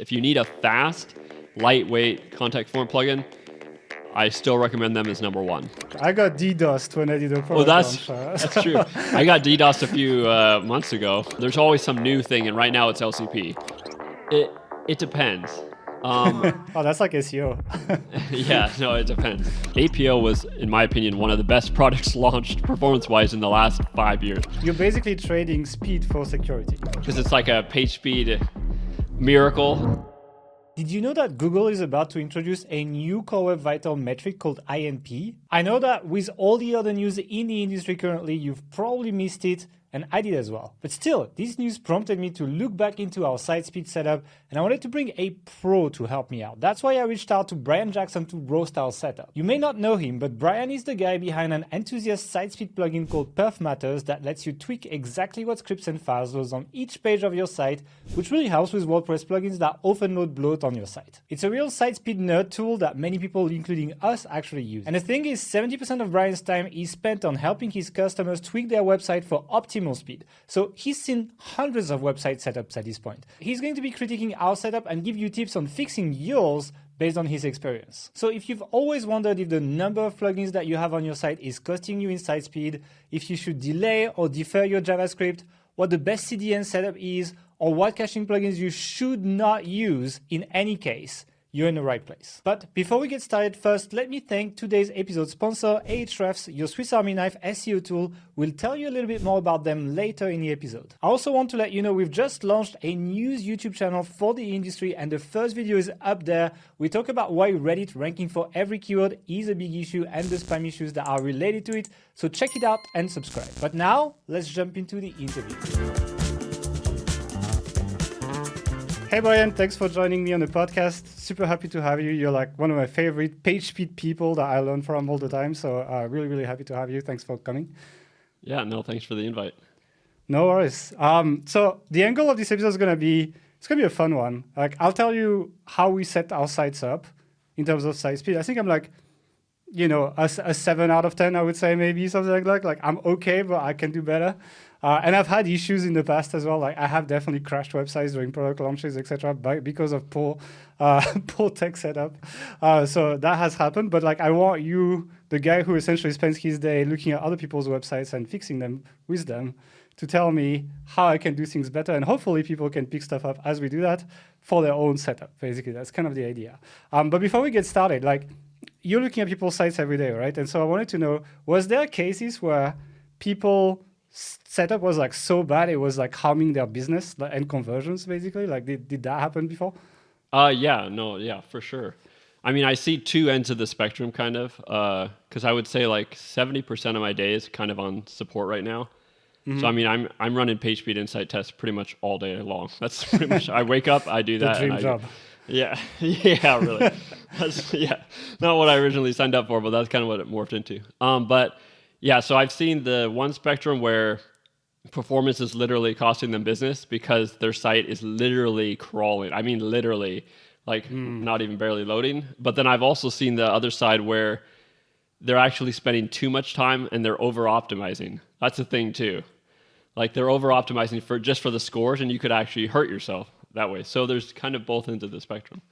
If you need a fast, lightweight contact form plugin, I still recommend them as number one. I got DDoSed when I did a product Oh, that's launch. that's true. I got DDoSed a few months ago. There's always some new thing, and right now it's LCP. It depends. Oh, that's like SEO. Yeah, no, it depends. APO was, in my opinion, one of the best products launched performance-wise in the last 5 years. You're basically trading speed for security. Because it's like a page speed miracle. Did you know that Google is about to introduce a new Core Web Vital metric called INP? I know that with all the other news in the industry currently, you've probably missed it, and I did as well. But still, this news prompted me to look back into our site speed setup, and I wanted to bring a pro to help me out. That's why I reached out to Brian Jackson to roast our setup. You may not know him, but Brian is the guy behind an enthusiast site speed plugin called Perfmatters that lets you tweak exactly what scripts and files load on each page of your site, which really helps with WordPress plugins that often load bloat on your site. It's a real site speed nerd tool that many people, including us, actually use. And the thing is, 70% of Brian's time is spent on helping his customers tweak their website for optimal speed. So he's seen hundreds of website setups at this point. He's going to be critiquing our setup and give you tips on fixing yours based on his experience. So if you've always wondered if the number of plugins that you have on your site is costing you in site speed, if you should delay or defer your JavaScript, what the best CDN setup is, or what caching plugins you should not use in any case, you're in the right place. But before we get started, first, let me thank today's episode sponsor, Ahrefs, your Swiss Army knife SEO tool. We'll tell you a little bit more about them later in the episode. I also want to let you know we've just launched a news YouTube channel for the industry, and the first video is up there. We talk about why Reddit ranking for every keyword is a big issue and the spam issues that are related to it. So check it out and subscribe. But now, let's jump into the interview. Hey Brian, thanks for joining me on the podcast. Super happy to have you. You're like one of my favorite page speed people that I learn from all the time. So really happy to have you. Thanks for coming. Yeah, no, thanks for the invite. No worries. So the angle of this episode is gonna be a fun one. Like I'll tell you how we set our sites up in terms of site speed. I think I'm like, a 7 out of 10, I would say, maybe something like that. Like I'm okay, but I can do better. And I've had issues in the past as well. Like I have definitely crashed websites during product launches, etc., because of poor tech setup. So that has happened. But like I want you, the guy who essentially spends his day looking at other people's websites and fixing them with them, to tell me how I can do things better. And hopefully people can pick stuff up as we do that for their own setup. Basically, that's kind of the idea. But before we get started, like you're looking at people's sites every day, right? And so I wanted to know, was there cases where people setup was like so bad it was like harming their business and conversions, basically? Like did that happen before? Yeah, for sure. I mean, I see two ends of the spectrum kind of, because I would say like 70% of my day is kind of on support right now. Mm-hmm. So I mean, I'm running page speed insight tests pretty much all day long. That's pretty much, I wake up, I do that. The dream job. Yeah, really. That's not what I originally signed up for, but that's kind of what it morphed into. But yeah, so I've seen the one spectrum where performance is literally costing them business because their site is literally crawling. I mean, literally, like not even barely loading. But then I've also seen the other side where they're actually spending too much time and they're over-optimizing. That's a thing too. Like they're over-optimizing for the scores, and you could actually hurt yourself that way. So there's kind of both ends of the spectrum.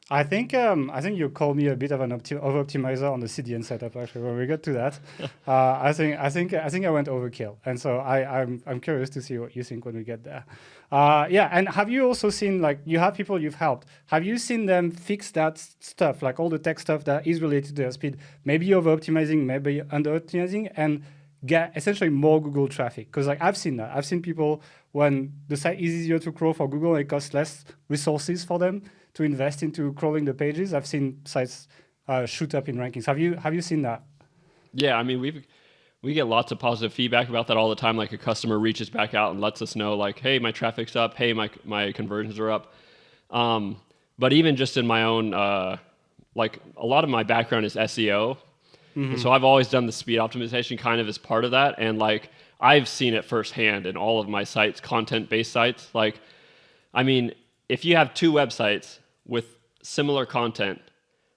I think you called me a bit of an over-optimizer on the CDN setup. Actually, when we get to that, I think I went overkill, and so I'm curious to see what you think when we get there. And have you also seen, like, you have people you've helped? Have you seen them fix that stuff, like all the tech stuff that is related to their speed? Maybe over-optimizing, maybe under-optimizing, and get essentially more Google traffic? Because like I've seen that. I've seen people when the site is easier to crawl for Google, it costs less resources for them to invest into crawling the pages. I've seen sites shoot up in rankings. Have you seen that? Yeah, I mean, we get lots of positive feedback about that all the time. Like a customer reaches back out and lets us know, like, hey, my traffic's up. Hey, my conversions are up. But even just in my own, like a lot of my background is SEO. Mm-hmm. So I've always done the speed optimization kind of as part of that. And like, I've seen it firsthand in all of my sites, content-based sites. Like, I mean, if you have two websites with similar content,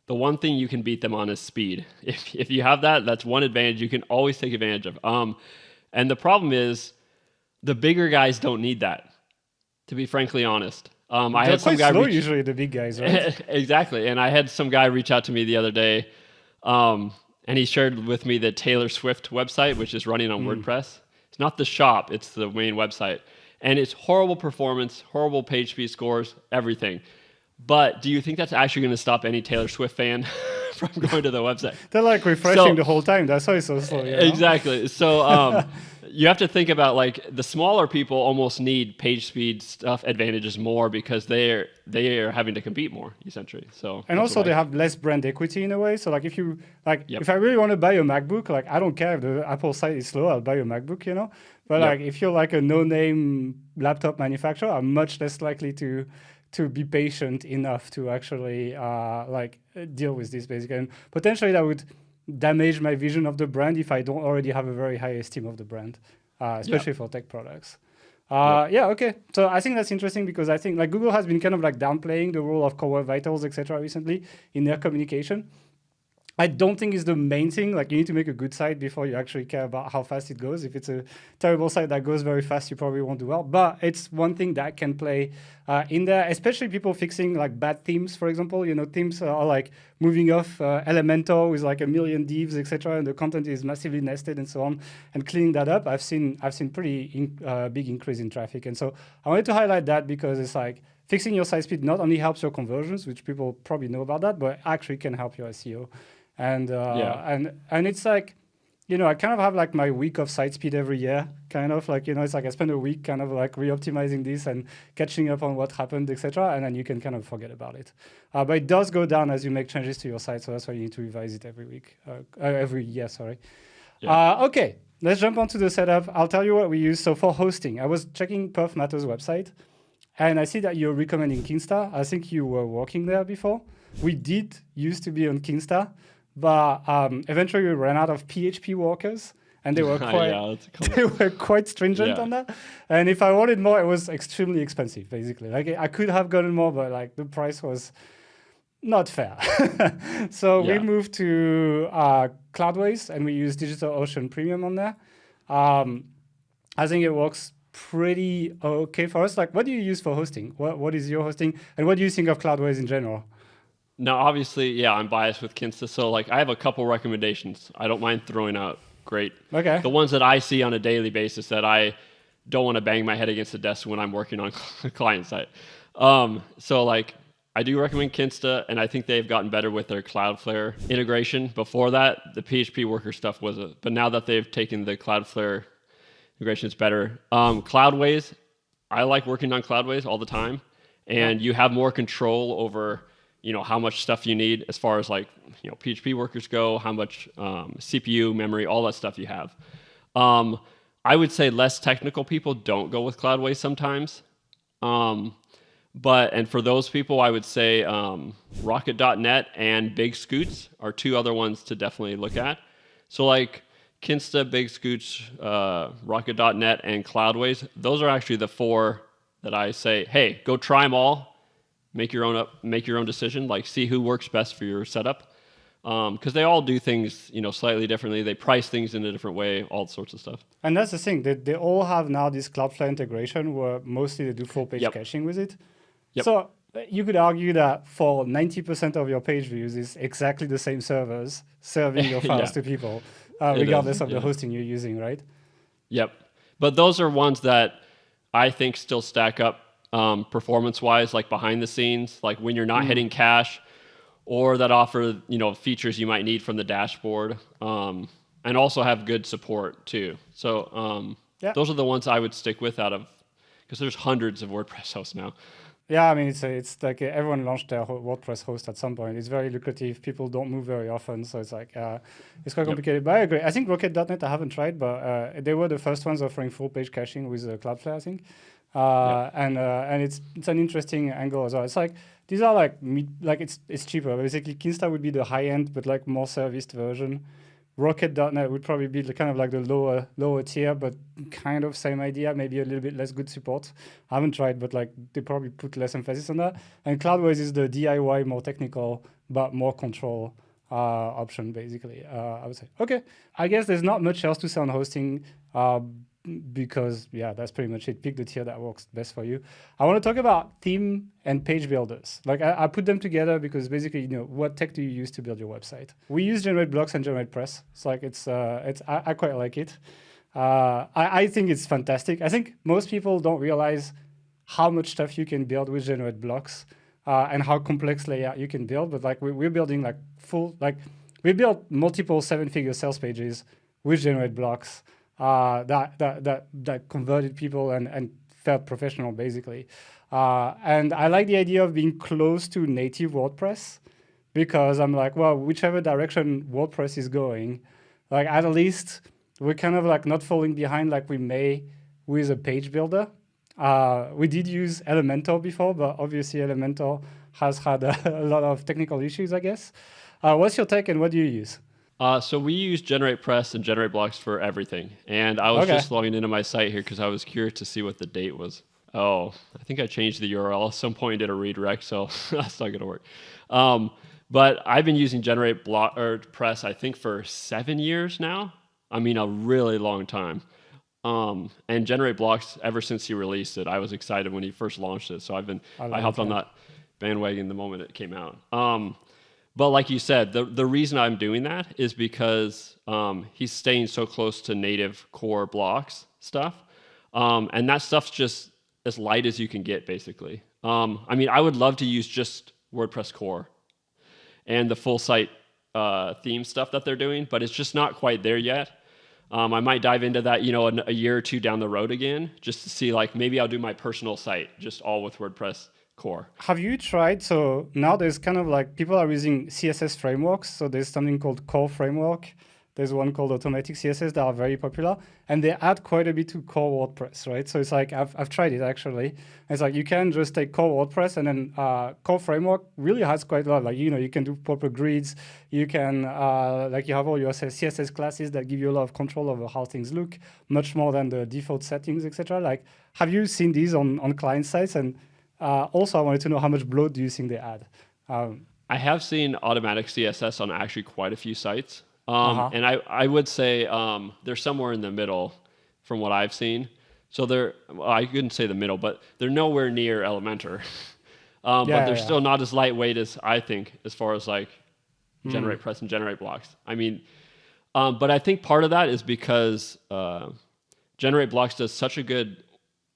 the one thing you can beat them on is speed. If you have that, that's one advantage you can always take advantage of. And the problem is the bigger guys don't need that, to be frankly honest. I They're had some quite guy slow reach, usually, the big guys, right? exactly, and I had some guy reach out to me the other day, and he shared with me the Taylor Swift website, which is running on WordPress. It's not the shop; it's the main website, and it's horrible performance, horrible page speed scores, everything. But do you think that's actually going to stop any Taylor Swift fan from going to the website? They're like refreshing the whole time. That's why it's so slow. Exactly. So you have to think about like the smaller people almost need page speed stuff advantages more because they are having to compete more essentially. So and also they have less brand equity in a way. So like if you if I really want to buy a MacBook, like I don't care if the Apple site is slow, I'll buy a MacBook, But like if you're like a no-name laptop manufacturer, I'm much less likely to be patient enough to actually deal with this basically. And potentially that would damage my vision of the brand if I don't already have a very high esteem of the brand, especially for tech products. Okay. So I think that's interesting because I think like Google has been kind of like downplaying the role of Core Web Vitals, etc. recently in their communication. I don't think it's the main thing. Like you need to make a good site before you actually care about how fast it goes. If it's a terrible site that goes very fast, you probably won't do well. But it's one thing that can play in there, especially people fixing like bad themes, for example. Themes are like moving off Elementor with like a million divs, etc., and the content is massively nested and so on. And cleaning that up, I've seen pretty big increase in traffic. And so I wanted to highlight that because it's like fixing your site speed not only helps your conversions, which people probably know about that, but actually can help your SEO. And it's like, I kind of have like my week of site speed every year, kind of like, it's like I spend a week kind of like re-optimizing this and catching up on what happened, etc. And then you can kind of forget about it. But it does go down as you make changes to your site. So that's why you need to revise it every year, sorry. Yeah. Okay, let's jump onto the setup. I'll tell you what we use. So for hosting, I was checking Perfmatters website and I see that you're recommending Kinsta. I think you were working there before. We did used to be on Kinsta. But eventually we ran out of PHP workers, and they were quite stringent on that. And if I wanted more, it was extremely expensive, basically. Like I could have gotten more, but like the price was not fair. So we moved to Cloudways, and we use DigitalOcean Premium on there. I think it works pretty okay for us. Like, what do you use for hosting? What is your hosting, and what do you think of Cloudways in general? Now, obviously, I'm biased with Kinsta, so like I have a couple recommendations. I don't mind throwing out great. Okay. The ones that I see on a daily basis that I don't want to bang my head against the desk when I'm working on a client site. So like I do recommend Kinsta, and I think they've gotten better with their Cloudflare integration. Before that, the PHP worker stuff wasn't, but now that they've taken the Cloudflare integration, it's better. Cloudways, I like working on Cloudways all the time, and you have more control over how much stuff you need as far as like, PHP workers go, how much CPU, memory, all that stuff you have. I would say less technical people don't go with Cloudways sometimes. And for those people, I would say Rocket.net and Big Scoots are two other ones to definitely look at. So like Kinsta, Big Scoots, Rocket.net, and Cloudways, those are actually the four that I say, hey, go try them all. Make your own decision. Like see who works best for your setup, because they all do things slightly differently. They price things in a different way, all sorts of stuff. And that's the thing. They all have now this Cloudflare integration where mostly they do full page caching with it. Yep. So you could argue that for 90% of your page views is exactly the same servers serving your files to people, regardless of the hosting you're using, right? Yep. But those are ones that I think still stack up. Performance-wise, like behind the scenes, like when you're not hitting cache, or that offer features you might need from the dashboard, and also have good support too. So those are the ones I would stick with because there's hundreds of WordPress hosts now. Yeah, I mean it's like everyone launched their WordPress host at some point. It's very lucrative. People don't move very often, so it's like it's quite complicated. But I agree. I think Rocket.net I haven't tried, but they were the first ones offering full page caching with Cloudflare, I think. And it's an interesting angle as well. It's like these are like it's cheaper. Basically, Kinsta would be the high end, but like more serviced version. Rocket.net would probably be kind of like the lower tier, but kind of same idea, maybe a little bit less good support. I haven't tried, but like they probably put less emphasis on that. And Cloudways is the DIY, more technical, but more control option, basically, I would say. Okay, I guess there's not much else to say on hosting. because that's pretty much it. Pick the tier that works best for you. I want to talk about theme and page builders. Like I put them together because basically, what tech do you use to build your website? We use Generate Blocks and Generate Press. It's like I quite like it. I think it's fantastic. I think most people don't realize how much stuff you can build with Generate Blocks and how complex layout you can build. But like we're building like we built multiple 7-figure sales pages with Generate Blocks that converted people and felt professional basically. And I like the idea of being close to native WordPress because I'm like, well, whichever direction WordPress is going, like at least we're kind of like not falling behind like we may with a page builder. We did use Elementor before, but obviously Elementor has had a lot of technical issues, I guess. What's your take and what do you use? So we use Generate Press and Generate Blocks for everything. And I was just logging into my site here because I was curious to see what the date was. Oh, I think I changed the URL at some point, did a redirect, so that's not going to work. But I've been using Generate Press, I think, for 7 years now. I mean, a really long time. And Generate Blocks, ever since he released it, I was excited when he first launched it. So I hopped on that bandwagon the moment it came out. But like you said, the reason I'm doing that is because he's staying so close to native core blocks stuff. And that stuff's just as light as you can get, basically. I mean, I would love to use just WordPress core and the full site theme stuff that they're doing, but it's just not quite there yet. I might dive into that, a year or two down the road again, just to see, like, maybe I'll do my personal site just all with WordPress core. Have you tried? So now there's kind of like people are using CSS frameworks. So there's something called Core Framework. There's one called Automatic CSS that are very popular, and they add quite a bit to core WordPress, right? So it's like I've tried it actually. It's like you can just take core WordPress and then Core Framework really has quite a lot. Like you can do proper grids. You can you have all your CSS classes that give you a lot of control over how things look, much more than the default settings, etc. Like, have you seen these on client sites? And also, I wanted to know how much bloat do you think they add? I have seen automatic CSS on actually quite a few sites. And I would say they're somewhere in the middle from what I've seen. So I couldn't say the middle, but they're nowhere near Elementor. But they're still not as lightweight as I think, as far as like Generate Press and Generate Blocks. I mean, but I think part of that is because Generate Blocks does such a good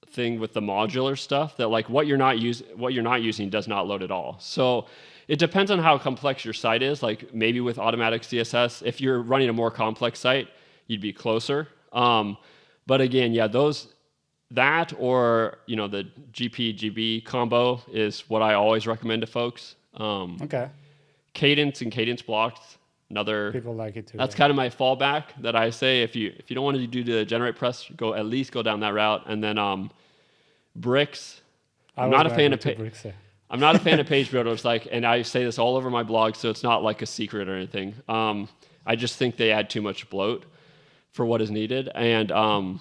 thing with the modular stuff that like what you're not using does not load at all. So it depends on how complex your site is. Like maybe with automatic CSS, if you're running a more complex site, you'd be closer. But again, that or the GP-GB combo is what I always recommend to folks. Cadence and cadence blocks, another people like it too. That's kind of my fallback that I say if you don't want to do the Generate Press, at least go down that route. And then bricks. I'm not a fan of bricks. I'm not a fan of page builders, and I say this all over my blog, so it's not like a secret or anything. I just think they add too much bloat for what is needed, and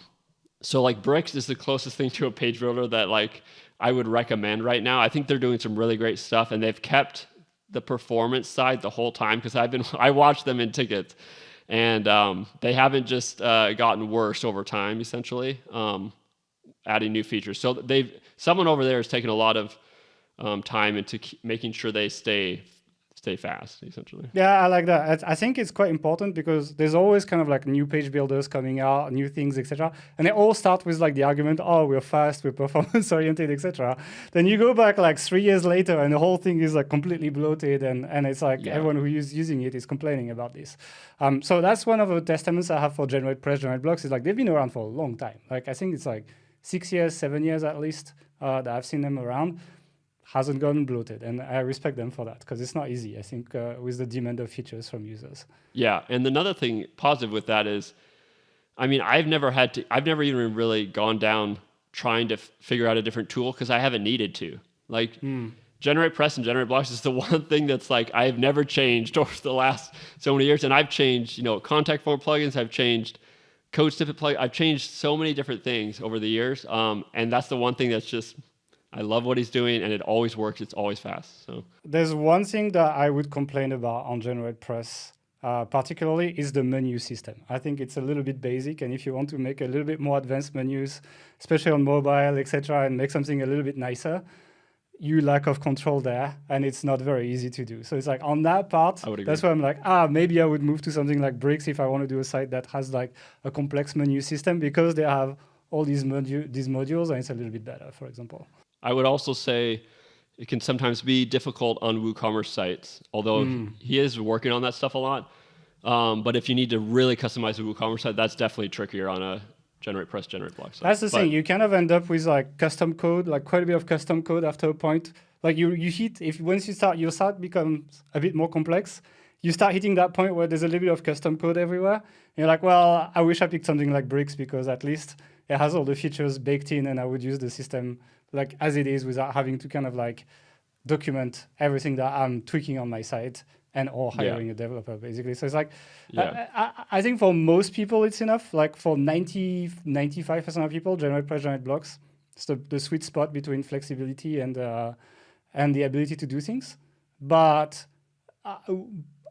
so like bricks is the closest thing to a page builder that like I would recommend right now. I think they're doing some really great stuff, and they've kept the performance side the whole time because I watched them in tickets, and they haven't just gotten worse over time. Essentially, adding new features. So someone over there has taken a lot of time into making sure they stay fast, essentially. Yeah, I like that. I think it's quite important because there's always kind of like new page builders coming out, new things, etc. And they all start with like the argument, oh, we're fast, we're performance oriented, etc. Then you go back like 3 years later and the whole thing is like completely bloated and it's like everyone who is using it is complaining about this. So that's one of the testaments I have for Generate Press, Generate Blocks is like they've been around for a long time. Like I think it's like 6 years, 7 years at least that I've seen them around. Hasn't gotten bloated, and I respect them for that because it's not easy, I think, with the demand of features from users. Yeah, and another thing positive with that is, I mean, I've never even really gone down trying to figure out a different tool because I haven't needed to. Like, Generate Press and Generate Blocks is the one thing that's like I've never changed over the last so many years, and I've changed, contact form plugins, I've changed code snippet plugins, I've changed so many different things over the years, and that's the one thing that's just. I love what he's doing, and it always works. It's always fast. So there's one thing that I would complain about on Generate Press particularly is the menu system. I think it's a little bit basic, and if you want to make a little bit more advanced menus, especially on mobile, etc., and make something a little bit nicer, you lack of control there, and it's not very easy to do. So it's like on that part, that's why I'm like, maybe I would move to something like Bricks if I want to do a site that has like a complex menu system, because they have all these modules, and it's a little bit better, for example. I would also say it can sometimes be difficult on WooCommerce sites, although he is working on that stuff a lot. But if you need to really customize a WooCommerce site, that's definitely trickier on a generate block site. That's the thing. You kind of end up with like custom code, like quite a bit of custom code after a point. Like you hit, once your site becomes a bit more complex, you start hitting that point where there's a little bit of custom code everywhere. And you're like, well, I wish I picked something like Bricks, because at least it has all the features baked in, and I would use the system like as it is without having to kind of like document everything that I'm tweaking on my site or hiring a developer, basically. So it's like, I think for most people it's enough. Like for 95% of people, generate blocks. It's the sweet spot between flexibility and the ability to do things. But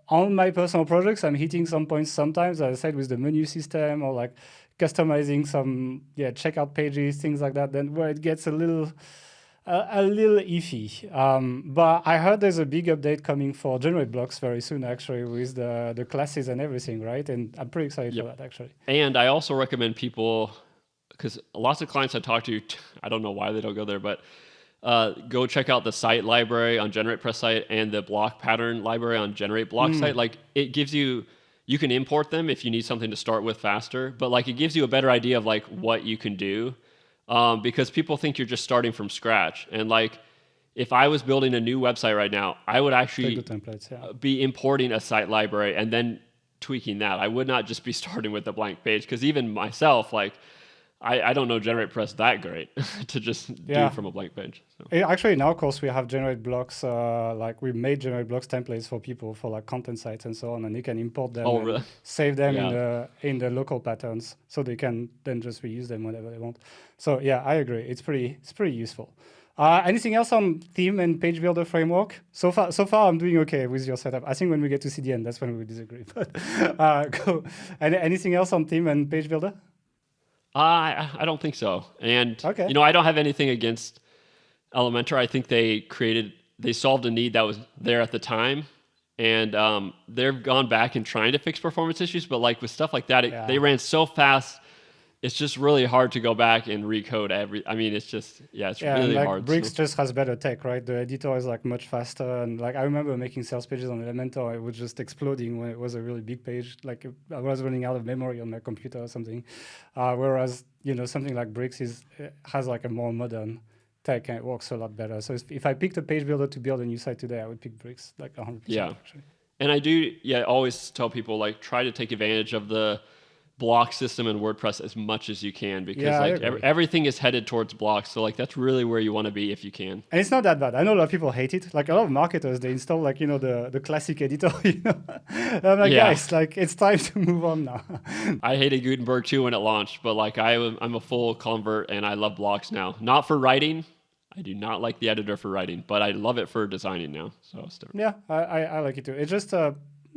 on my personal projects, I'm hitting some points sometimes, as I said, with the menu system, or like customizing some checkout pages, things like that, then where it gets a little iffy. But I heard there's a big update coming for generate blocks very soon, actually, with the classes and everything, right? And I'm pretty excited for that, actually. And I also recommend people, because lots of clients I talk to, I don't know why they don't go there, but go check out the site library on GeneratePress site and the block pattern library on Generate Block site. Like, it gives you can import them if you need something to start with faster, but like it gives you a better idea of like what you can do, because people think you're just starting from scratch. And like, if I was building a new website right now, I would actually be importing a site library and then tweaking that. I would not just be starting with a blank page, because even myself, like, I don't know GeneratePress that great to just do from a blank page. So. Actually, in our course, we have generate blocks. Like we made generate blocks templates for people for like content sites and so on, and you can import them, and save them in the local patterns, so they can then just reuse them whenever they want. So yeah, I agree. It's pretty useful. Anything else on theme and page builder framework? So far, I'm doing okay with your setup. I think when we get to CDN, that's when we disagree. But cool. And anything else on theme and page builder? I don't think so. And, I don't have anything against Elementor. I think they solved a need that was there at the time. And they've gone back and trying to fix performance issues. But like with stuff like that, they ran so fast. It's just really hard to go back and recode it's really hard. Bricks just has better tech, right? The editor is like much faster, and like I remember making sales pages on Elementor, it was just exploding when it was a really big page. Like I was running out of memory on my computer or something. Whereas something like Bricks has like a more modern tech, and it works a lot better. So if I picked a page builder to build a new site today, I would pick Bricks like 100%. Yeah, actually. And I do always tell people like try to take advantage of the block system in WordPress as much as you can, because everything is headed towards blocks. So like that's really where you want to be if you can. And it's not that bad. I know a lot of people hate it. Like a lot of marketers, they install like the classic editor. I'm like, guys, like it's time to move on now. I hated Gutenberg too when it launched, but like I'm a full convert and I love blocks now. Not for writing. I do not like the editor for writing, but I love it for designing now. So it's different. Yeah, I like it too. It's just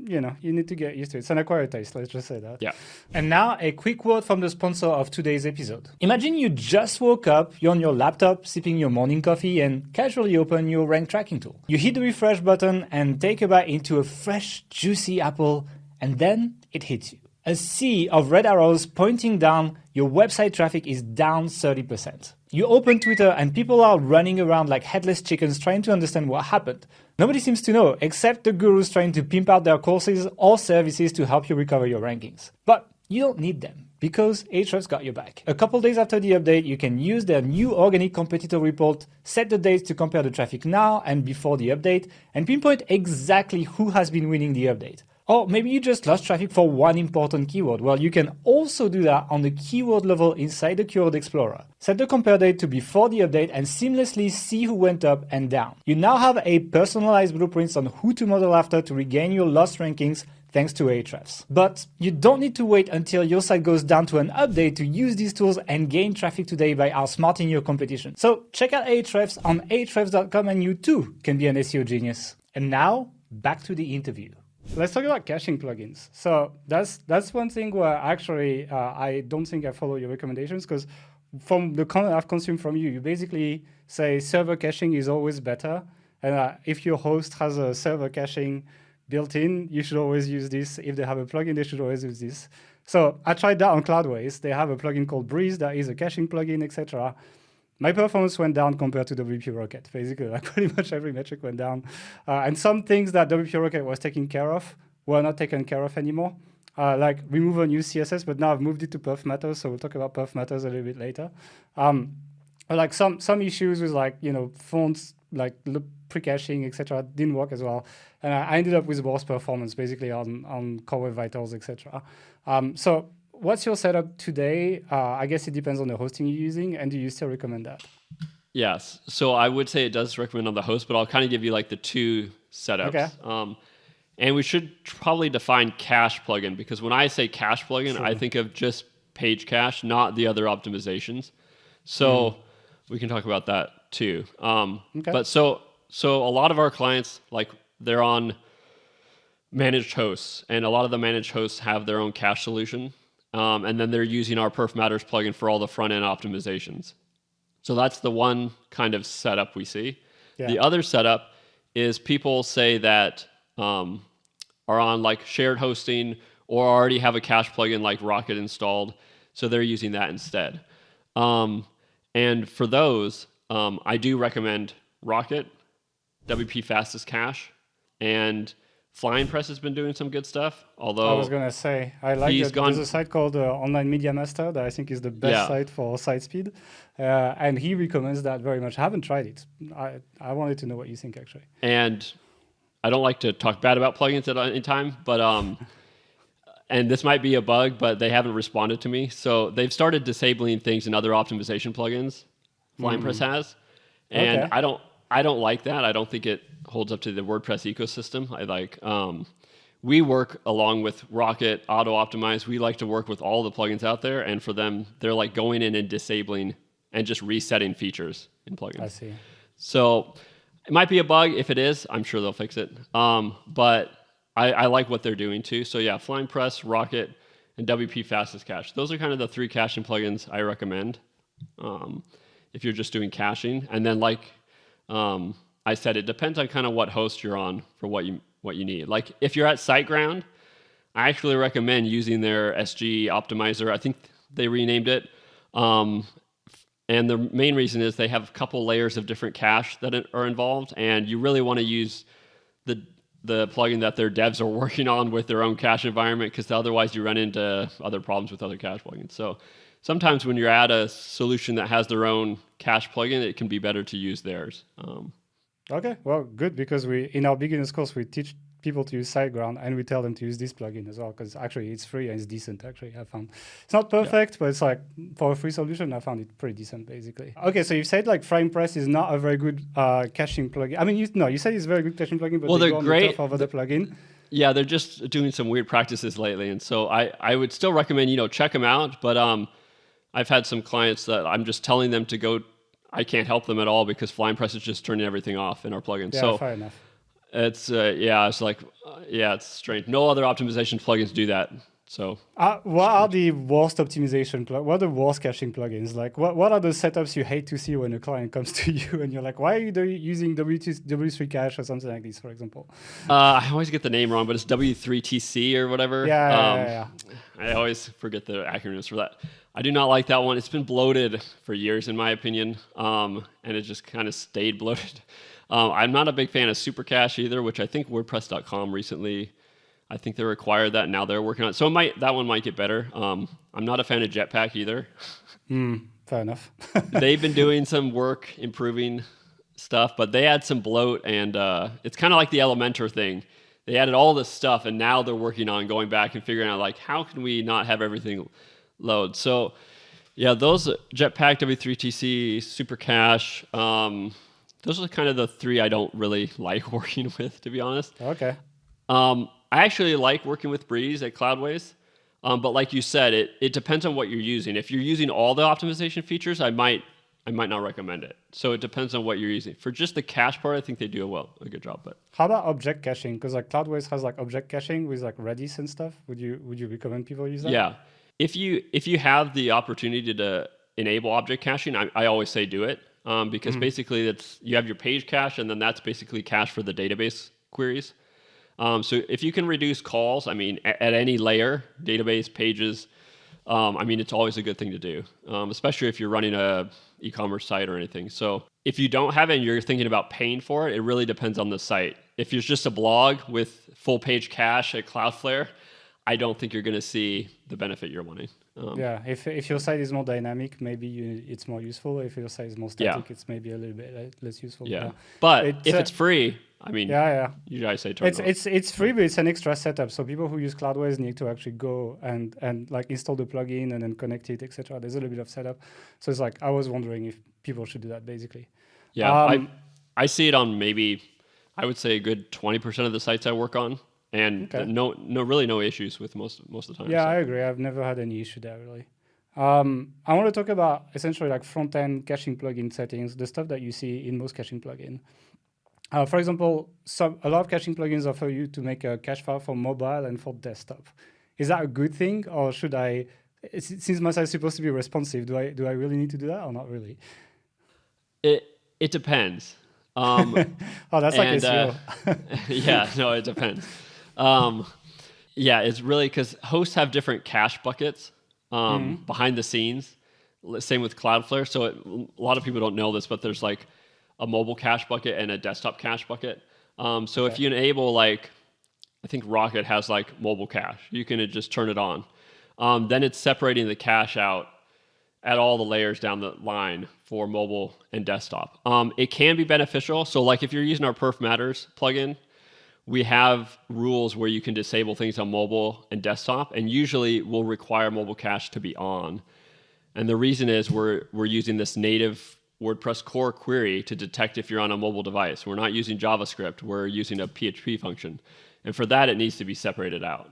you need to get used to it. It's an acquired taste, let's just say that. Yeah. And now a quick word from the sponsor of today's episode. Imagine you just woke up, you're on your laptop, sipping your morning coffee, and casually open your rank tracking tool. You hit the refresh button and take a bite into a fresh, juicy apple, and then it hits you. A sea of red arrows pointing down, your website traffic is down 30%. You open Twitter and people are running around like headless chickens trying to understand what happened. Nobody seems to know, except the gurus trying to pimp out their courses or services to help you recover your rankings. But you don't need them, because Ahrefs got your back. A couple days after the update, you can use their new organic competitor report, set the dates to compare the traffic now and before the update, and pinpoint exactly who has been winning the update. Or maybe you just lost traffic for one important keyword. Well, you can also do that on the keyword level inside the Keyword Explorer. Set the compare date to before the update and seamlessly see who went up and down. You now have a personalized blueprint on who to model after to regain your lost rankings thanks to Ahrefs. But you don't need to wait until your site goes down to an update to use these tools and gain traffic today by outsmarting your competition. So check out Ahrefs on ahrefs.com and you too can be an SEO genius. And now, back to the interview. Let's talk about caching plugins. So that's one thing where actually I don't think I follow your recommendations, because from the content I've consumed from you, you basically say server caching is always better. And if your host has a server caching built in, you should always use this. If they have a plugin, they should always use this. So I tried that on Cloudways. They have a plugin called Breeze that is a caching plugin, etc. My performance went down compared to WP Rocket. Basically, like pretty much every metric went down. And some things that WP Rocket was taking care of were not taken care of anymore. Like remove unused CSS, but now I've moved it to Perfmatters, so we'll talk about Perfmatters a little bit later. Like some issues with like, fonts, like pre-caching, etc. didn't work as well. And I ended up with worse performance basically on Core Web Vitals, etc. So what's your setup today? I guess it depends on the hosting you're using, and do you still recommend that? Yes. So I would say it does recommend on the host, but I'll kind of give you like the two setups. Okay. And we should probably define cache plugin, because when I say cache plugin, I think of just page cache, not the other optimizations. So we can talk about that too. But so a lot of our clients, like they're on managed hosts, and a lot of the managed hosts have their own cache solution. And then they're using our Perfmatters plugin for all the front end optimizations. So that's the one kind of setup we see. Yeah. The other setup is people say that are on like shared hosting or already have a cache plugin like Rocket installed, so they're using that instead. And for those, I do recommend Rocket, WP Fastest Cache, and Flying Press has been doing some good stuff. Although I was gonna say, I like that. There's a site called Online Media Master that I think is the best site for site speed, and he recommends that very much. I haven't tried it. I wanted to know what you think actually. And I don't like to talk bad about plugins at any time, but and this might be a bug, but they haven't responded to me. So they've started disabling things in other optimization plugins. Flying Press has, and I don't like that. I don't think it holds up to the WordPress ecosystem. We work along with Rocket, Auto Optimize. We like to work with all the plugins out there, and for them, they're like going in and disabling and just resetting features in plugins. I see. So it might be a bug. If it is, I'm sure they'll fix it. But I like what they're doing too. So yeah, Flying Press, Rocket, and WP Fastest Cache. Those are kind of the three caching plugins I recommend if you're just doing caching. And then like I said, it depends on kind of what host you're on for what you need. Like if you're at SiteGround, I actually recommend using their SG optimizer. I think they renamed it. And the main reason is they have a couple layers of different cache that are involved, and you really want to use the plugin that their devs are working on with their own cache environment, because otherwise you run into other problems with other cache plugins. So sometimes when you're at a solution that has their own cache plugin, it can be better to use theirs. Okay, well, good, because in our beginners course, we teach people to use SiteGround, and we tell them to use this plugin as well, because actually it's free and it's decent, actually, I found. It's not perfect, but it's like, for a free solution, I found it pretty decent, basically. Okay, so you said like Flying Press is not a very good caching plugin. I mean, you said it's a very good caching plugin, but they're go on great. The top of the plugin. Yeah, they're just doing some weird practices lately, and so I would still recommend, check them out, but I've had some clients that I'm just telling them to go. I can't help them at all because Flying Press is just turning everything off in our plugin. Yeah, so fair enough. It's it's strange. No other optimization plugins do that. So what are the worst optimization what are the worst caching plugins? Like what are the setups you hate to see when a client comes to you and you're like, why are you using W3 cache or something like this, for example? I always get the name wrong, but it's W3TC or whatever. Yeah. I always forget the acronyms for that. I do not like that one. It's been bloated for years, in my opinion, and it just kind of stayed bloated. I'm not a big fan of Super Cache either, which I think WordPress.com recently, I think they required that, and now they're working on it. So that one might get better. I'm not a fan of Jetpack either. Fair enough. They've been doing some work improving stuff, but they had some bloat, and it's kind of like the Elementor thing. They added all this stuff, and now they're working on going back and figuring out, like, how can we not have everything load? So, yeah, those Jetpack, W3TC, Super Cache, those are kind of the three I don't really like working with, to be honest. Okay. I actually like working with Breeze at Cloudways, but like you said, it depends on what you're using. If you're using all the optimization features, I might I might not recommend it. So it depends on what you're using. For just the cache part, I think they do a good job. But How about object caching? Because like Cloudways has like object caching with like Redis and stuff. Would you recommend people use that? yeah, if you have the opportunity to enable object caching, I always say do it, because basically you have your page cache, and then that's basically cache for the database queries. So if you can reduce calls, I mean, at any layer, database, pages, I mean, it's always a good thing to do, especially if you're running a e-commerce site or anything. So if you don't have it and you're thinking about paying for it, it really depends on the site. If it's just a blog with full page cache at Cloudflare, I don't think you're going to see the benefit you're wanting. Yeah, if your site is more dynamic, maybe it's more useful. If your site is more static, it's maybe a little bit less useful. Yeah, but if it's free, I mean, you guys say turn it on. It's free, but it's an extra setup. So people who use Cloudways need to actually go and like install the plugin and then connect it, etc. There's a little bit of setup. So it's like I was wondering if people should do that basically. Yeah, I see it on maybe, I would say a good 20% of the sites I work on, and really no issues with most of the time. Yeah, so. I agree. I've never had any issue there really. I want to talk about essentially like front-end caching plugin settings, the stuff that you see in most caching plugin. For example, a lot of caching plugins offer you to make a cache file for mobile and for desktop. Is that a good thing, or should I? Since my site is supposed to be responsive, do I really need to do that or not really? It depends. Oh, that's like SEO. Yeah, no, it depends. Yeah, it's really because hosts have different cache buckets behind the scenes. Same with Cloudflare. So a lot of people don't know this, but there's like a mobile cache bucket and a desktop cache bucket. So if you enable, like, I think Rocket has like mobile cache, you can just turn it on. Then it's separating the cache out at all the layers down the line for mobile and desktop. It can be beneficial. So like if you're using our Perfmatters plugin, we have rules where you can disable things on mobile and desktop, and usually we'll require mobile cache to be on. And the reason is we're using this native WordPress core query to detect if you're on a mobile device. We're not using JavaScript. We're using a PHP function. And for that, it needs to be separated out.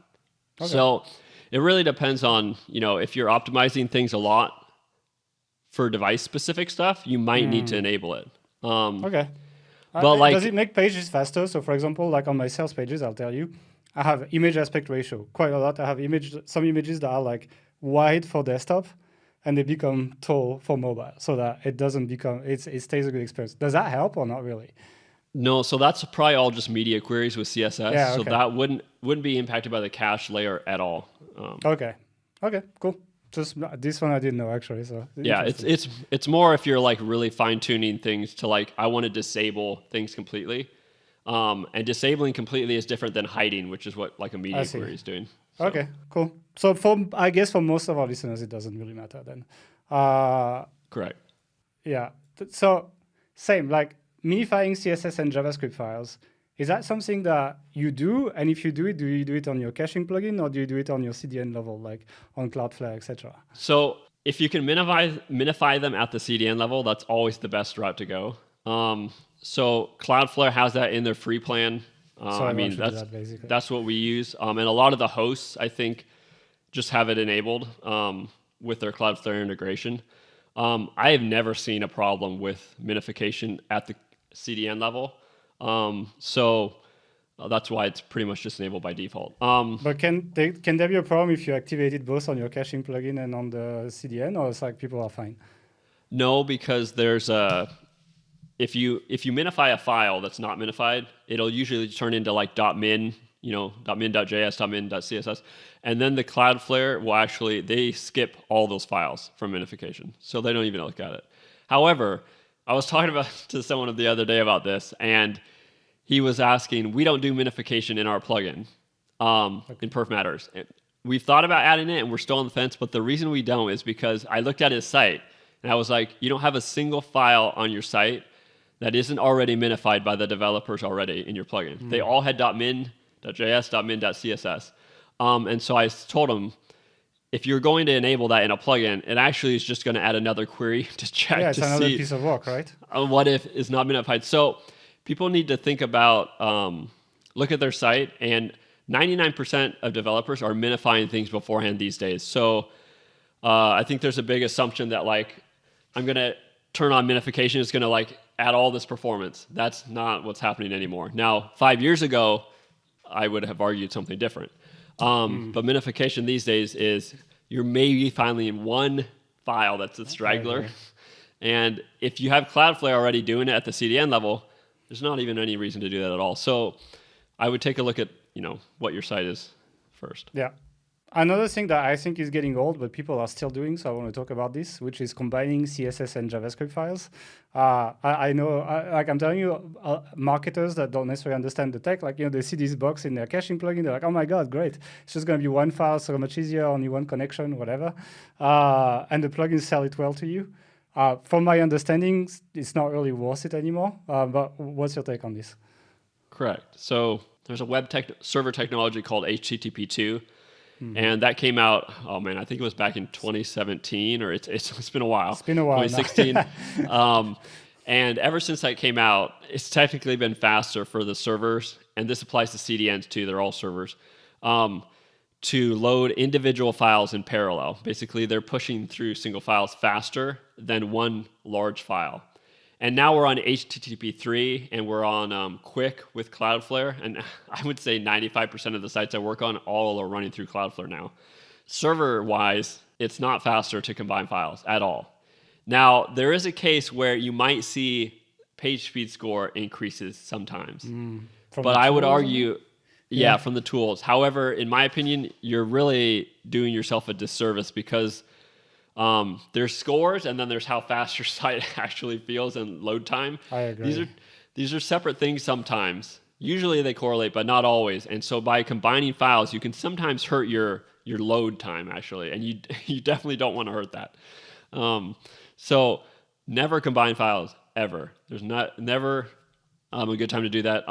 Okay. So it really depends on, if you're optimizing things a lot for device-specific stuff, you might need to enable it. Okay. But does it make pages faster? So for example, like on my sales pages, I'll tell you, I have image aspect ratio quite a lot. I have some images that are like wide for desktop, and they become tall for mobile, so that it doesn't become, it stays a good experience. Does that help or not really? No, so that's probably all just media queries with CSS. Yeah, so that wouldn't be impacted by the cache layer at all. Okay, cool. Just this one I didn't know actually. So yeah, it's more if you're like really fine tuning things to like, I want to disable things completely, and disabling completely is different than hiding, which is what like a media query is doing. So. Okay, cool. So I guess for most of our listeners, it doesn't really matter then. Correct. Yeah. So same, like minifying CSS and JavaScript files. Is that something that you do? And if you do you do it on your caching plugin, or do you do it on your CDN level, like on Cloudflare, etc.? So if you can minify them at the CDN level, that's always the best route to go. So Cloudflare has that in their free plan. I mean, that's what we use. And a lot of the hosts, I think, just have it enabled with their Cloudflare integration. I have never seen a problem with minification at the CDN level. So that's why it's pretty much just enabled by default. But can there be a problem if you activate it both on your caching plugin and on the CDN, or it's like people are fine? No, because there's if you minify a file that's not minified, it'll usually turn into like .min, .min.js, .min.css, and then the Cloudflare will they skip all those files from minification, so they don't even look at it. However, I was talking to someone the other day about this, and he was asking, we don't do minification in our plugin, in Perfmatters. We've thought about adding it, and we're still on the fence, but the reason we don't is because I looked at his site, and I was like, you don't have a single file on your site that isn't already minified by the developers already in your plugin. They all had .min.js, .min.css. And so I told him, if you're going to enable that in a plugin, it actually is just going to add another query to check it's another piece of work, right? What if it's not minified? So people need to think about, look at their site, and 99% of developers are minifying things beforehand these days. So I think there's a big assumption that like, I'm going to turn on minification, it's going to like add all this performance. That's not what's happening anymore. Now, 5 years ago, I would have argued something different. But minification these days is you're maybe finally in one file that's a straggler. And if you have Cloudflare already doing it at the CDN level, there's not even any reason to do that at all. So I would take a look at, what your site is first. Yeah. Another thing that I think is getting old, but people are still doing, so I want to talk about this, which is combining CSS and JavaScript files. I know, I'm telling you, marketers that don't necessarily understand the tech, they see this box in their caching plugin, they're like, oh my God, great. It's just going to be one file, so much easier, only one connection, whatever. And the plugins sell it well to you. From my understanding, it's not really worth it anymore. But what's your take on this? Correct. So there's a server technology called HTTP2. And that came out, I think it was back in 2017, or it's been a while. It's been a while 2016. And ever since that came out, it's technically been faster for the servers, and this applies to CDNs too, they're all servers, to load individual files in parallel. Basically, they're pushing through single files faster than one large file. And now we're on HTTP3, and we're on Quick with Cloudflare. And I would say 95% of the sites I work on, all are running through Cloudflare now. Server-wise, it's not faster to combine files at all. Now, there is a case where you might see page speed score increases sometimes. But I would argue, from the tools. However, in my opinion, you're really doing yourself a disservice because there's scores, and then there's how fast your site actually feels and load time. I agree. These are separate things sometimes. Usually they correlate, but not always. And so by combining files, you can sometimes hurt your load time actually, and you definitely don't want to hurt that. So never combine files ever. There's never a good time to do that.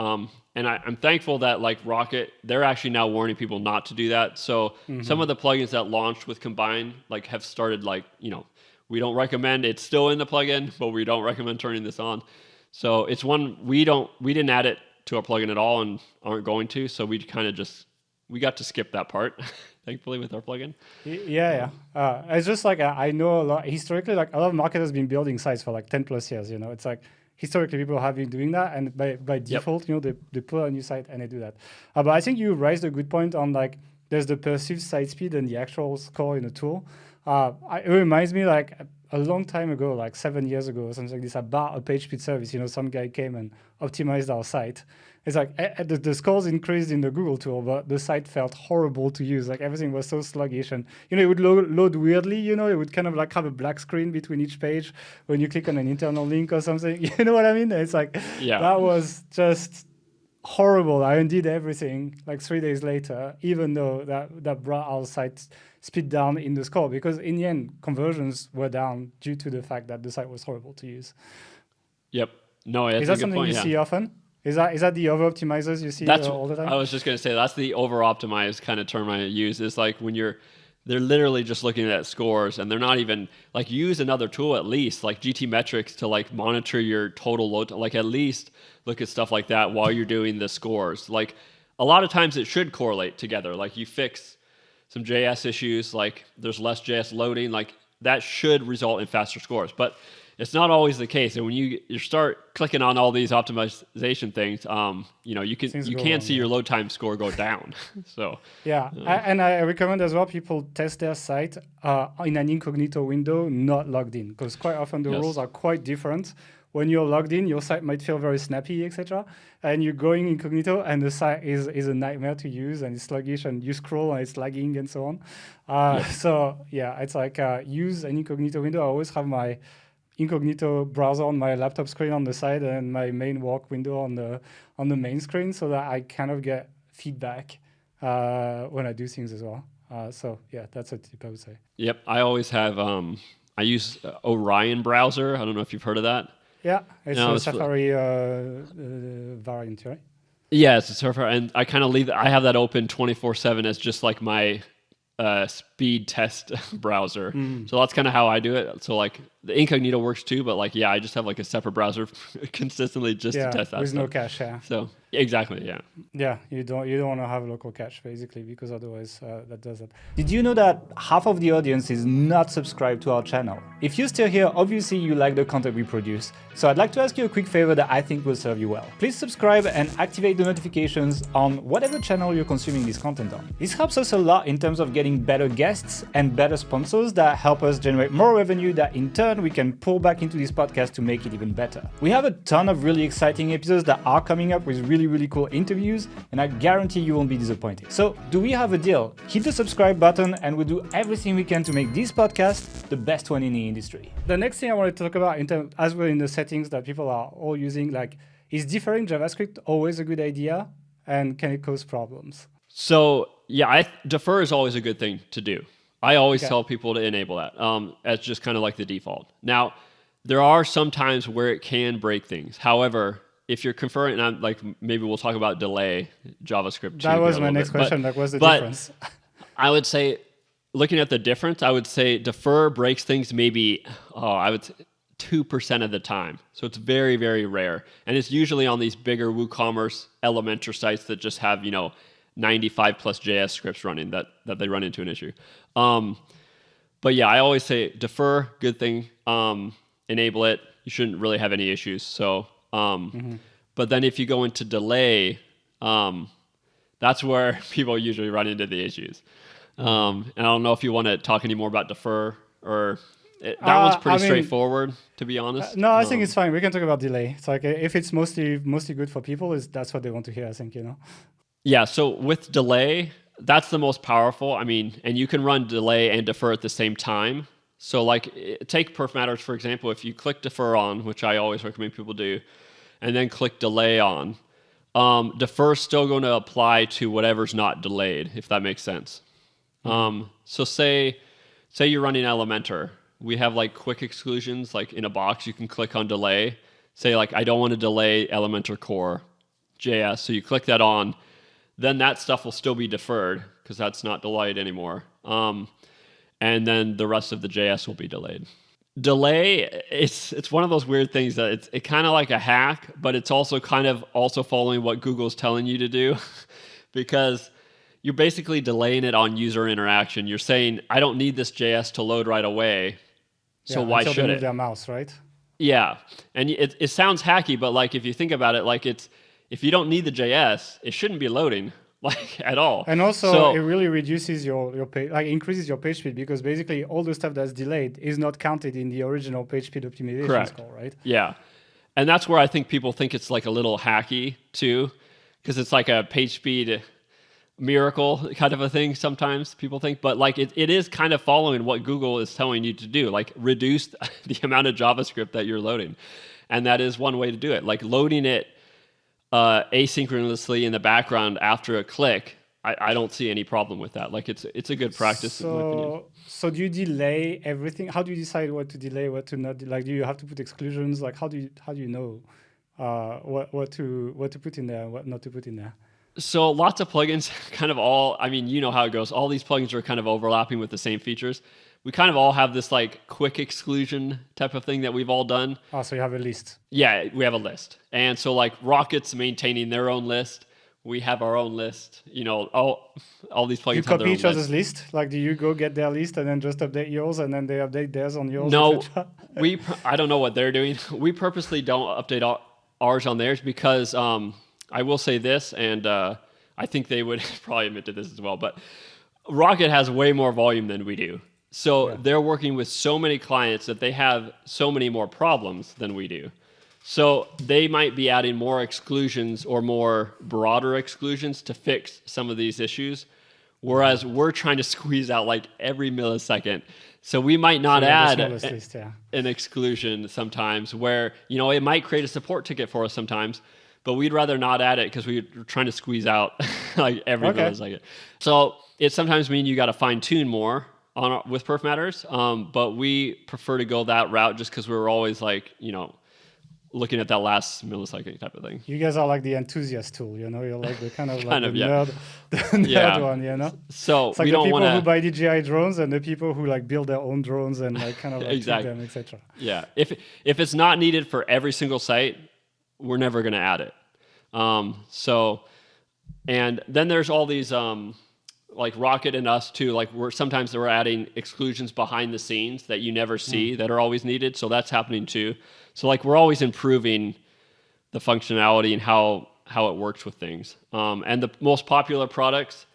And I'm thankful that like Rocket, they're actually now warning people not to do that. So some of the plugins that launched with Combine like have started we don't recommend, it's still in the plugin, but we don't recommend turning this on. So it's one we didn't add it to our plugin at all and aren't going to. So we kind of we got to skip that part, thankfully, with our plugin. Yeah. It's just I know a lot historically, a lot of marketers have been building sites for 10 plus years. It's historically, people have been doing that, and by default, they put a new site and they do that. But I think you raised a good point on there's the perceived site speed and the actual score in the tool. It reminds me a long time ago, 7 years ago or something like this, about a page speed service. Some guy came and optimized our site. It's the scores increased in the Google tool, but the site felt horrible to use. Everything was so sluggish, and it would load weirdly. It would kind of have a black screen between each page when you click on an internal link or something. You know what I mean? It's that was just horrible. I undid everything 3 days later, even though that brought our site speed down in the score, because in the end conversions were down due to the fact that the site was horrible to use. Yep. No, that's is that something you see often? Is that the over optimizers you see all the time? I was just going to say that's the over optimized kind of term I use. Is when they're literally just looking at scores, and they're not even use another tool at least GT metrics to monitor your total load. At least look at stuff like that while you're doing the scores. A lot of times it should correlate together. You fix some JS issues, there's less JS loading, that should result in faster scores. But it's not always the case. And when you start clicking on all these optimization things, you can see your load time score go down. So and I recommend as well people test their site in an incognito window, not logged in, because quite often the rules are quite different. When you're logged in, your site might feel very snappy, etc. And you're going incognito, and the site is a nightmare to use, and it's sluggish, and you scroll, and it's lagging, and so on. So it's use an incognito window. I always have my incognito browser on my laptop screen on the side, and my main work window on the main screen, so that I kind of get feedback when I do things as well. That's a tip I would say. Yep, I always have. I use Orion browser. I don't know if you've heard of that. Yeah, it's a Safari variant, right? Yeah, it's a Safari, and I kind of I have that open 24/7 as just my speed test browser. So that's kind of how I do it. So the incognito works too, but I just have a separate browser consistently just to test that with stuff. No cache. Yeah. So Exactly. Yeah. Yeah, you don't want to have local cache basically, because otherwise that does that. Did you know that half of the audience is not subscribed to our channel? If you're still here, obviously you like the content we produce. So I'd like to ask you a quick favor that I think will serve you well. Please subscribe and activate the notifications on whatever channel you're consuming this content on. This helps us a lot in terms of getting better guests and better sponsors that help us generate more revenue that in turn we can pull back into this podcast to make it even better. We have a ton of really exciting episodes that are coming up with really cool interviews, and I guarantee you won't be disappointed. So do we have a deal? Hit the subscribe button and we'll do everything we can to make this podcast the best one in the industry. The next thing I want to talk about, as we're in the settings that people are all using, like, is deferring JavaScript always a good idea, and can it cause problems? So yeah, defer is always a good thing to do. I always tell people to enable that as just kind of like the default. Now, there are some times where it can break things. However, if you're conferring, and I'm like, maybe we'll talk about delay JavaScript. That was my next question. That was the difference. I would say, looking at the difference, I would say defer breaks things maybe, I would say 2% of the time. So it's very, very rare. And it's usually on these bigger WooCommerce Elementor sites that just have, 95 plus JS scripts running that they run into an issue. But yeah, I always say defer, good thing. Enable it. You shouldn't really have any issues. So, but then if you go into delay, that's where people usually run into the issues. And I don't know if you want to talk any more about defer, or that one's pretty straightforward, to be honest. No, I think it's fine. We can talk about delay. It's like, if it's mostly good for people, that's what they want to hear, I think, Yeah, so with delay, that's the most powerful. And you can run delay and defer at the same time. So like, take Perfmatters, for example. If you click defer on, which I always recommend people do, and then click delay on, defer is still going to apply to whatever's not delayed, if that makes sense. So say you're running Elementor. We have like quick exclusions, like in a box, you can click on delay. Say like, I don't want to delay Elementor core JS. So you click that on, then that stuff will still be deferred because that's not delayed anymore. And then the rest of the JS will be delayed. Delay, it's one of those weird things that it's kind of like a hack, but it's also kind of also following what Google's telling you to do because you're basically delaying it on user interaction. You're saying, I don't need this JS to load right away, so why should it? Move their mouse, right? Yeah, and it sounds hacky, but like if you think about it, like if you don't need the JS, it shouldn't be loading like at all. And also, it really reduces your page, like increases your page speed, because basically all the stuff that's delayed is not counted in the original page speed optimization score, right? Yeah, and that's where I think people think it's like a little hacky too, because it's like a page speed miracle kind of a thing sometimes people think, but like it is kind of following what Google is telling you to do, like reduce the amount of JavaScript that you're loading. And that is one way to do it. Like loading it asynchronously in the background after a click, I don't see any problem with that. Like it's a good practice in my opinion. So do you delay everything? How do you decide what to delay, what to not? Like, do you have to put exclusions? Like, how do you know what to put in there, what not to put in there? So lots of plugins kind of all, you know how it goes. All these plugins are kind of overlapping with the same features. We kind of all have this like quick exclusion type of thing that we've all done. Oh, so you have a list. Yeah, we have a list. And so like Rocket's maintaining their own list. We have our own list. All these plugins you have their own copy each other's list? Like, do you go get their list and then just update yours and then they update theirs on yours? No, I don't know what they're doing. We purposely don't update ours on theirs because I will say this, and I think they would probably admit to this as well, but Rocket has way more volume than we do. So they're working with so many clients that they have so many more problems than we do. So they might be adding more exclusions or more broader exclusions to fix some of these issues, whereas we're trying to squeeze out like every millisecond. So we might not add an exclusion sometimes where, it might create a support ticket for us sometimes, but we'd rather not add it because we're trying to squeeze out like every millisecond. So it sometimes means you got to fine tune more with Perfmatters, but we prefer to go that route just because we're always like, looking at that last millisecond type of thing. You guys are like the enthusiast tool, you're like the kind of like the nerd one, So it's like the people who buy DJI drones and the people who like build their own drones and like kind of like exactly. them, etc. Yeah, if it's not needed for every single site, we're never going to add it. So, and then there's all these like Rocket and us too. Like sometimes we're adding exclusions behind the scenes that you never see that are always needed. So that's happening too. So like we're always improving the functionality and how it works with things. And the most popular products,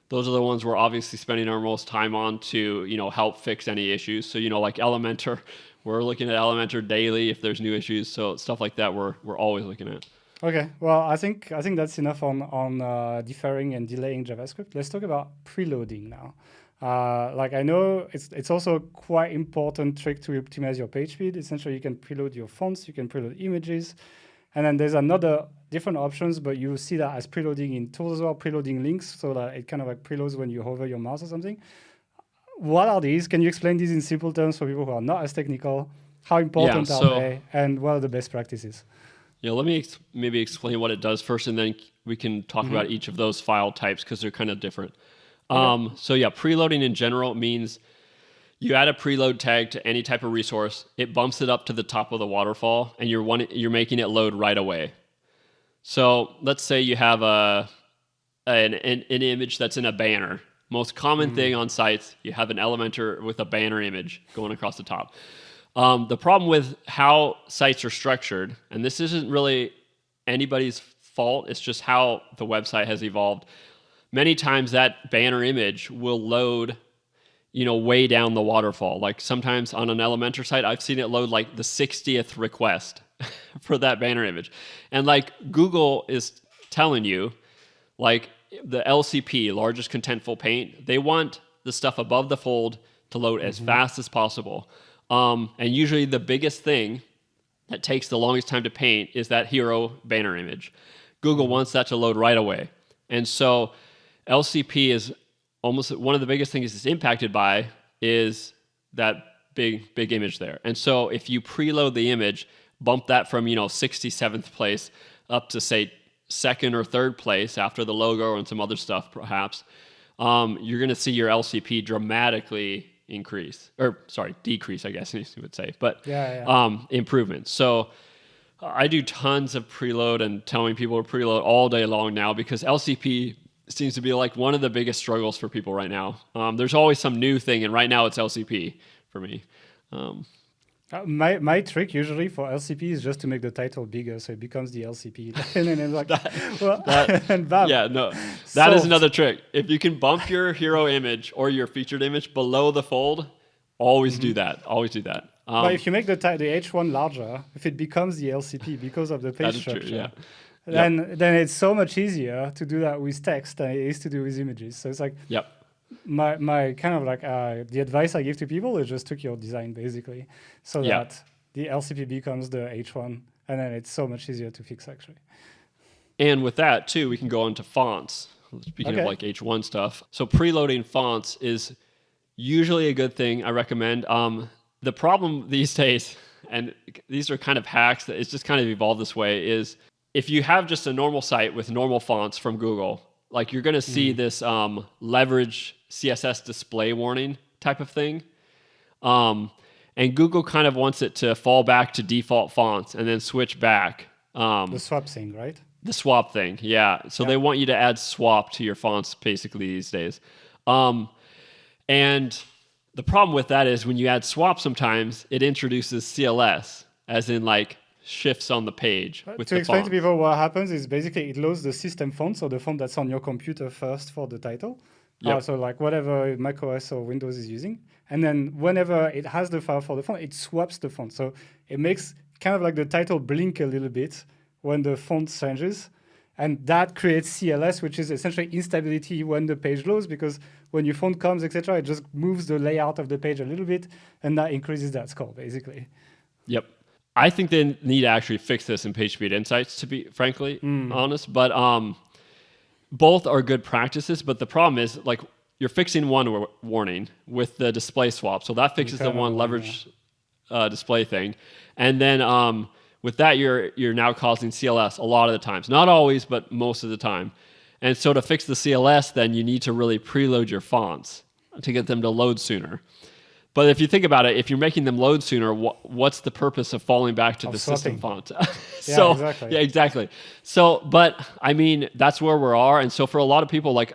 those are the ones we're obviously spending our most time on to, help fix any issues. So, like Elementor, we're looking at Elementor daily if there's new issues. So stuff like that, we're always looking at. Okay, well, I think that's enough on deferring and delaying JavaScript. Let's talk about preloading now. Like I know it's also a quite important trick to optimize your page speed. Essentially, you can preload your fonts, you can preload images, and then there's another different options, but you see that as preloading in tools as well, preloading links, so that it kind of like preloads when you hover your mouse or something. What are these? Can you explain these in simple terms for people who are not as technical? How important are they, and what are the best practices? Yeah, let me maybe explain what it does first, and then we can talk about each of those file types because they're kind of different. Okay. So yeah, preloading in general means you add a preload tag to any type of resource, it bumps it up to the top of the waterfall, and you're making it load right away. So let's say you have an image that's in a banner. Most common thing on sites, you have an Elementor with a banner image going across the top. The problem with how sites are structured, and this isn't really anybody's fault, it's just how the website has evolved. Many times that banner image will load, way down the waterfall. Like sometimes on an Elementor site, I've seen it load like the 60th request for that banner image. And like Google is telling you, like the LCP, largest contentful paint, they want the stuff above the fold to load as fast as possible. And usually the biggest thing that takes the longest time to paint is that hero banner image. Google wants that to load right away. And so LCP is almost one of the biggest things it's impacted by is that big image there. And so if you preload the image, bump that from 67th place up to say second or third place after the logo and some other stuff perhaps, you're going to see your LCP dramatically decrease, I guess you would say, but improvements. So I do tons of preload and telling people to preload all day long now because LCP seems to be like one of the biggest struggles for people right now. There's always some new thing, and right now it's LCP for me. My trick usually for LCP is just to make the title bigger so it becomes the LCP. And then it's like, and bam. Yeah, no, that is another trick. If you can bump your hero image or your featured image below the fold, always do that. Always do that. But if you make the H1 larger, if it becomes the LCP because of the page structure, true, yeah. then it's so much easier to do that with text than it is to do with images. So it's like, my kind of like the advice I give to people is just tweak your design basically so that the LCP becomes the H1, and then it's so much easier to fix actually. And with that too, we can go into fonts. Speaking of like H1 stuff. So preloading fonts is usually a good thing. I recommend. The problem these days, and these are kind of hacks that it's just kind of evolved this way, is if you have just a normal site with normal fonts from Google, like you're going to see this leverage CSS display warning type of thing. And Google kind of wants it to fall back to default fonts and then switch back. The swap thing, right? The swap thing, yeah. So they want you to add swap to your fonts basically these days. And the problem with that is when you add swap sometimes, it introduces CLS, as in like shifts on the page with to the explain font. to people what happens is basically it loads the system font, so the font that's on your computer first for the title. So like whatever macOS or Windows is using. And then whenever it has the file for the font, it swaps the font. So it makes kind of like the title blink a little bit when the font changes. And that creates CLS, which is essentially instability when the page loads, because when your font comes, etc., it just moves the layout of the page a little bit, and that increases that score, basically. Yep. I think they need to actually fix this in PageSpeed Insights, to be frankly honest. But both are good practices. But the problem is, like, you're fixing one warning with the display swap, so that fixes the one leverage display thing, and then with that, you're now causing CLS a lot of the times. Not always, but most of the time. And so to fix the CLS, then you need to really preload your fonts to get them to load sooner. But if you think about it, if you're making them load sooner, what's the purpose of falling back to the system swapping. font? So Yeah, exactly. yeah, exactly. So, but I mean, that's where we are. And so for a lot of people, like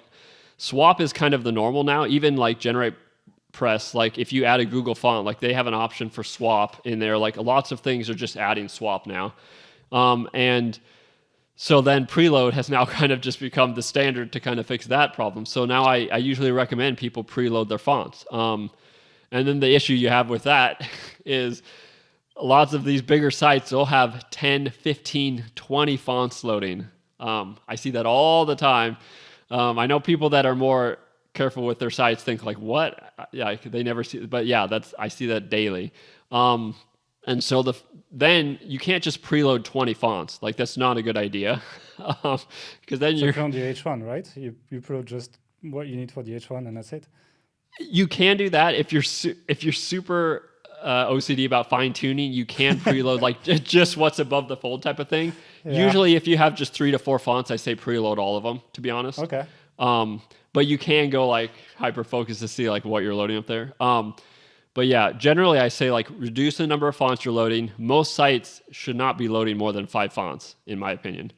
swap is kind of the normal now. Even like Generate Press, like if you add a Google font, like they have an option for swap in there. Like lots of things are just adding swap now. And so then preload has now kind of just become the standard to kind of fix that problem. So now I usually recommend people preload their fonts. And then the issue you have with that is lots of these bigger sites will have 10, 15, 20 fonts loading. I see that all the time. I know people that are more careful with their sites think like, what? Yeah, they never see, but yeah, I see that daily. And so then you can't just preload 20 fonts. Like that's not a good idea. Because then you're on the H1, right? You preload just what you need for the H1 and that's it. You can do that if you're super OCD about fine tuning. You can preload like just what's above the fold type of thing. Yeah. Usually, if you have just 3 to 4 fonts, I say preload all of them. To be honest. Okay. But you can go like hyper focus to see like what you're loading up there. But yeah, generally I say like reduce the number of fonts you're loading. Most sites should not be loading more than 5 fonts, in my opinion.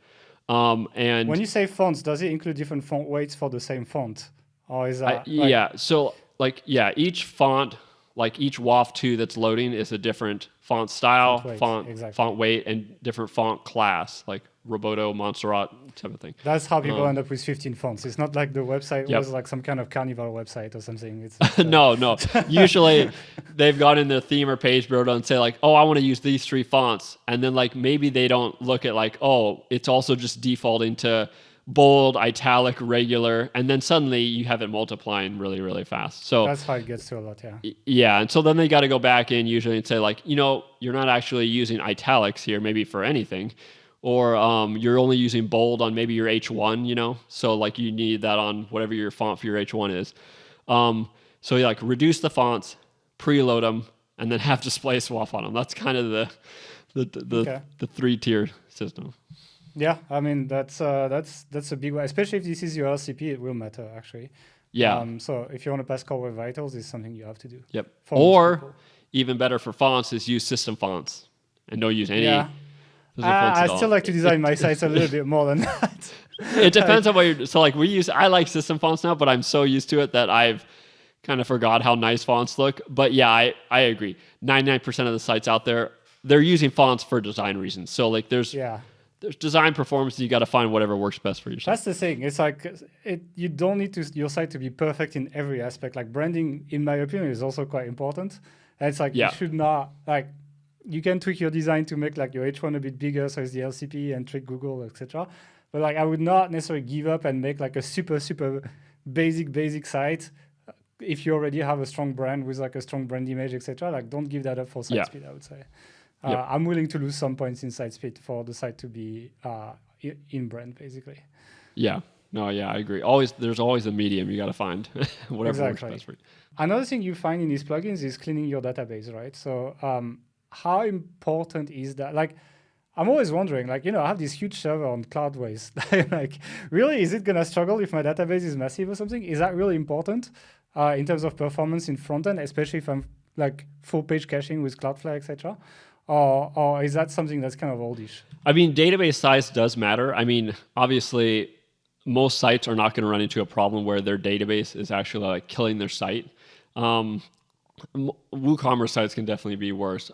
And when you say fonts, does it include different font weights for the same font, or is that? Yeah. So. Like, yeah, each font, like each WAF2 that's loading is a different font style, font weight, and different font class, like Roboto, Montserrat type of thing. That's how people end up with 15 fonts. It's not like the website was like some kind of carnival website or something. It's no. Usually they've got in their theme or page builder and say like, oh, I want to use these 3 fonts. And then like maybe they don't look at like, oh, it's also just defaulting to bold, italic, regular, and then suddenly you have it multiplying really, really fast. So that's how it gets to a lot, yeah. Yeah, and so then they got to go back in usually and say like, you're not actually using italics here, maybe for anything, or you're only using bold on maybe your H1, so like you need that on whatever your font for your H1 is. So you like reduce the fonts, preload them, and then have display swap on them. That's kind of the 3-tier system. Yeah, I mean that's a big one, especially if this is your LCP. It will matter actually. Yeah. So if you want to pass Core Web Vitals, it's something you have to do. Yep. Or even better for fonts is use system fonts and don't use any. Yeah. I still like to design my sites a little bit more than that. It depends on what you're. So like I like system fonts now, but I'm so used to it that I've kind of forgot how nice fonts look. But yeah, I agree. 99% of the sites out there, they're using fonts for design reasons. So like there's design performance. You got to find whatever works best for yourself. That's the thing. It's like you don't need your site to be perfect in every aspect. Like branding, in my opinion, is also quite important. And it's like you should not like. You can tweak your design to make like your H1 a bit bigger, so it's the LCP, and trick Google, etc. But like I would not necessarily give up and make like a super basic site if you already have a strong brand with like a strong brand image, etc. Like don't give that up for site speed. I would say. I'm willing to lose some points in site speed for the site to be in brand, basically. Yeah. No, yeah, I agree. There's always a medium you got to find, whatever works best for you. Another thing you find in these plugins is cleaning your database, right? So how important is that? Like, I'm always wondering, like, I have this huge server on Cloudways. Like, really, is it going to struggle if my database is massive or something? Is that really important in terms of performance in front end, especially if I'm like full page caching with Cloudflare, etc.? Or is that something that's kind of oldish? I mean, database size does matter. I mean, obviously, most sites are not going to run into a problem where their database is actually like killing their site. WooCommerce sites can definitely be worse.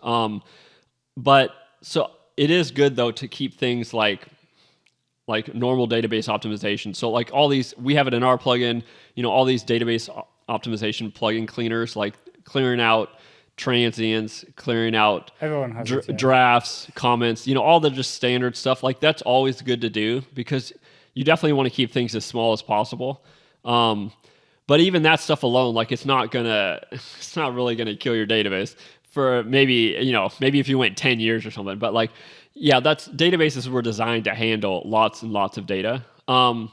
But so it is good though to keep things like normal database optimization. So like all these, we have it in our plugin, all these database optimization plugin cleaners, like clearing out transients, clearing out drafts, comments, all the just standard stuff. Like that's always good to do because you definitely want to keep things as small as possible. But even that stuff alone, like it's not really gonna kill your database for maybe if you went 10 years or something. But like, yeah, databases were designed to handle lots and lots of data. Now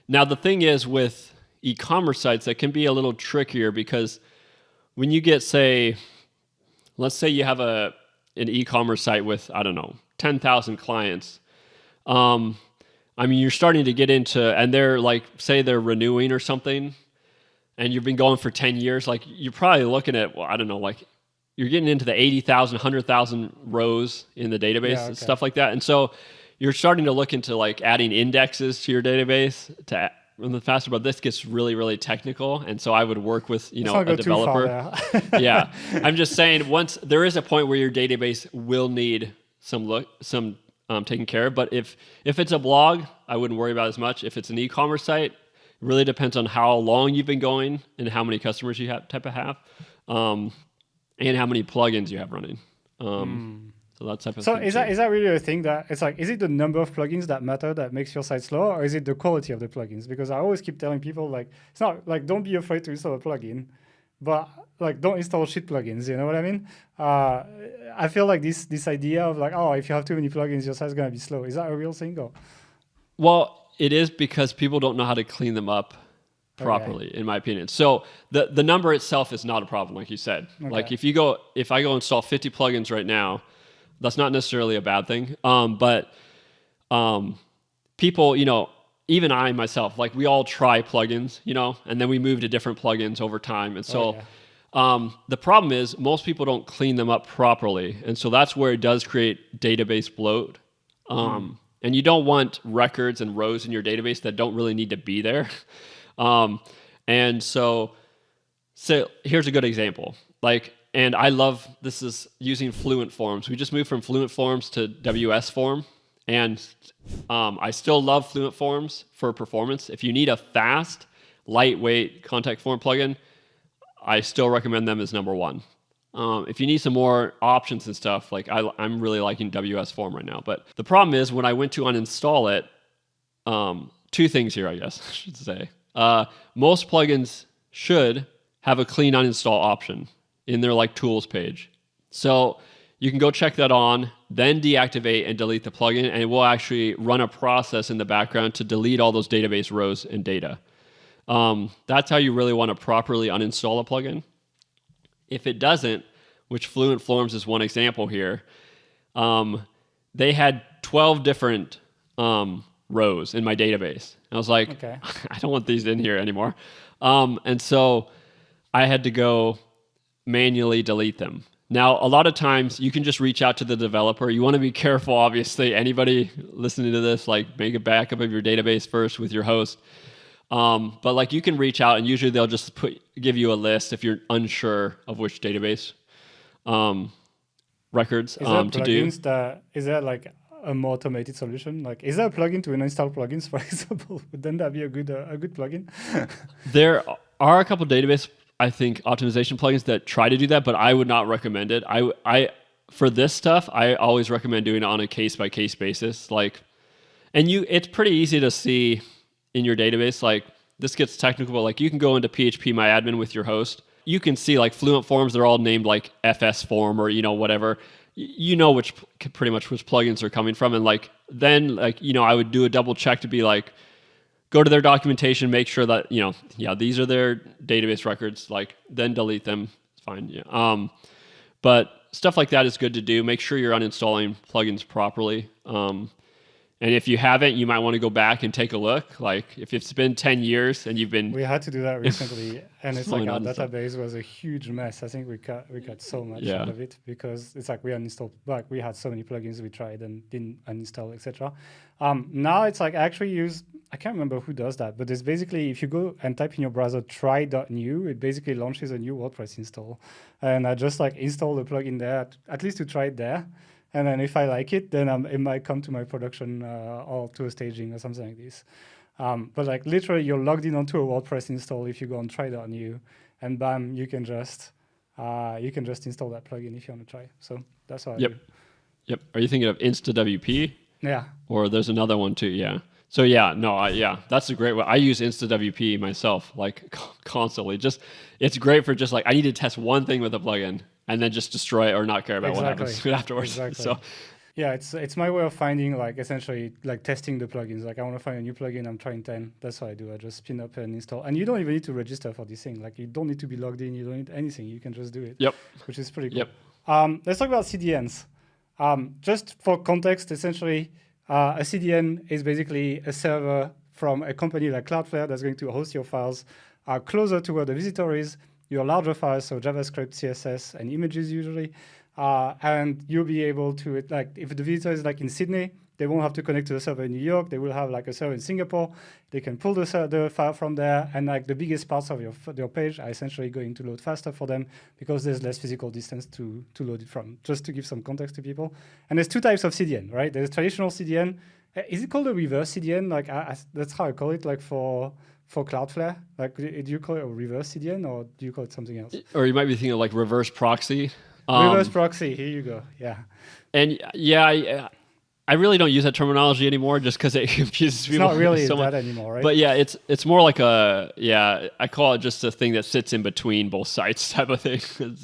the thing is with e-commerce sites, that can be a little trickier because when you get, let's say you have an e-commerce site with, 10,000 clients. I mean, you're starting to get into, and they're like, say they're renewing or something. and you've been going for 10 years, like you're probably looking at, well, I don't know, like you're getting into the 80,000, 100,000 rows in the database and stuff like that. And so you're starting to look into like adding indexes to your database to run the faster, but this gets really, really technical. And so I would work with, a developer. Yeah. I'm just saying once there is a point where your database will need some taken care of. But if it's a blog, I wouldn't worry about it as much. If it's an e-commerce site, it really depends on how long you've been going and how many customers you have and how many plugins you have running. So that type of So thing. is that really a thing that it's like, is it the number of plugins that matter that makes your site slow, or is it the quality of the plugins? Because I always keep telling people like, it's not like, don't be afraid to install a plugin, but like don't install shit plugins, you know what I mean? I feel like this idea of like, oh, if you have too many plugins, your site's gonna be slow. Is that a real thing? Or? Well, it is because people don't know how to clean them up properly, in my opinion. So the number itself is not a problem, like you said. Like if I go install 50 plugins right now, that's not necessarily a bad thing. But people, even I myself, like we all try plugins, and then we move to different plugins over time. And so the problem is most people don't clean them up properly. And so that's where it does create database bloat. And you don't want records and rows in your database that don't really need to be there. And so here's a good example. And I love, this is using Fluent Forms. We just moved from Fluent Forms to WS Form. And I still love Fluent Forms for performance. If you need a fast, lightweight contact form plugin, I still recommend them as number one. If you need some more options and stuff, like I'm really liking WS Form right now. But the problem is when I went to uninstall it, two things here, I guess I should say. Most plugins should have a clean uninstall option in their tools page. So you can go check that on, then deactivate and delete the plugin, and it will actually run a process in the background to delete all those database rows and data. That's how you really want to properly uninstall a plugin. If it doesn't, which Fluent Forms is one example here, they had 12 different rows in my database. I was like, I don't want these in here anymore. And so I had to go manually delete them. Now, a lot of times you can just reach out to the developer. You want to be careful, obviously. Anybody listening to this, make a backup of your database first with your host. But you can reach out and usually they'll just give you a list if you're unsure of which database records to do. Is there a more automated solution? Is there a plugin to uninstall plugins, for example? Wouldn't that be a good plugin? There are a couple database, I think, optimization plugins that try to do that, but I would not recommend it. I for this stuff, I always recommend doing it on a case-by-case basis. It's pretty easy to see in your database, this gets technical, but you can go into phpMyAdmin with your host. You can see Fluent Forms, they're all named FS Form or, whatever. Pretty much which plugins are coming from. And then I would do a double check to be go to their documentation, make sure that, these are their database records, then delete them. It's fine. Yeah. But stuff like that is good to do. Make sure you're uninstalling plugins properly. And if you haven't, you might want to go back and take a look. If it's been 10 years and you've been... We had to do that recently, and it's our database was a huge mess. I think we cut so much out of it because it's we uninstalled, we had so many plugins we tried and didn't uninstall, etc. Now it's I actually use, I can't remember who does that, but it's basically, if you go and type in your browser try.new, it basically launches a new WordPress install. And I just install the plugin there, at least to try it there. And then if I like it, then it might come to my production or to a staging or something like this. But literally, you're logged in onto a WordPress install if you go on try.new, and bam, you can just install that plugin if you want to try. So that's how I do. Yep. Are you thinking of InstaWP? Yeah. Or there's another one too. Yeah. So that's a great one. I use InstaWP myself, constantly. It's great for just I need to test one thing with a plugin and then just destroy it or not care about what happens afterwards. Exactly. So yeah, it's my way of finding essentially testing the plugins. I want to find a new plugin, I'm trying 10. That's what I do. I just spin up and install. And you don't even need to register for this thing. You don't need to be logged in, you don't need anything. You can just do it. Yep. Which is pretty cool. Yep. Let's talk about CDNs. Just for context, essentially, a CDN is basically a server from a company like Cloudflare that's going to host your files closer to where the visitor is, your larger files, so JavaScript, CSS, and images usually, and you'll be able to, like, if the visitor is like in Sydney, they won't have to connect to the server in New York. They will have like a server in Singapore. They can pull the file from there, and like the biggest parts of your page are essentially going to load faster for them because there's less physical distance to load it from. Just to give some context to people. And there's two types of CDN, right? There's traditional CDN. Is it called a reverse CDN? Like that's how I call it. Like for Cloudflare, like do you call it a reverse CDN or do you call it something else? Or you might be thinking of like reverse proxy. Reverse proxy. Here you go. Yeah. And yeah, I really don't use that terminology anymore just because it confuses people. It's not really so that much. anymore, right? But yeah, it's more like I call it just a thing that sits in between both sites type of thing,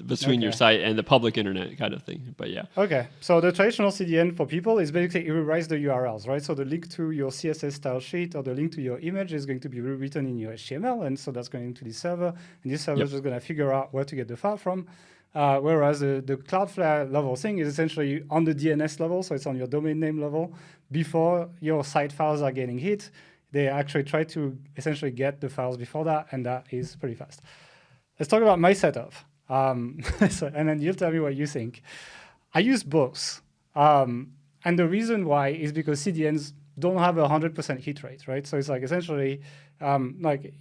between your site and the public internet kind of thing. But yeah. Okay, so the traditional CDN for people is basically it rewrites the URLs, right? So the link to your CSS style sheet or the link to your image is going to be rewritten in your HTML, and so that's going to the server, and this server is just going to figure out where to get the file from. Whereas the Cloudflare level thing is essentially on the DNS level, so it's on your domain name level. Before your site files are getting hit, they actually try to essentially get the files before that, and that is pretty fast. Let's talk about my setup. And then you'll tell me what you think. I use both. And the reason why is because CDNs don't have a 100% hit rate, right? So it's like essentially like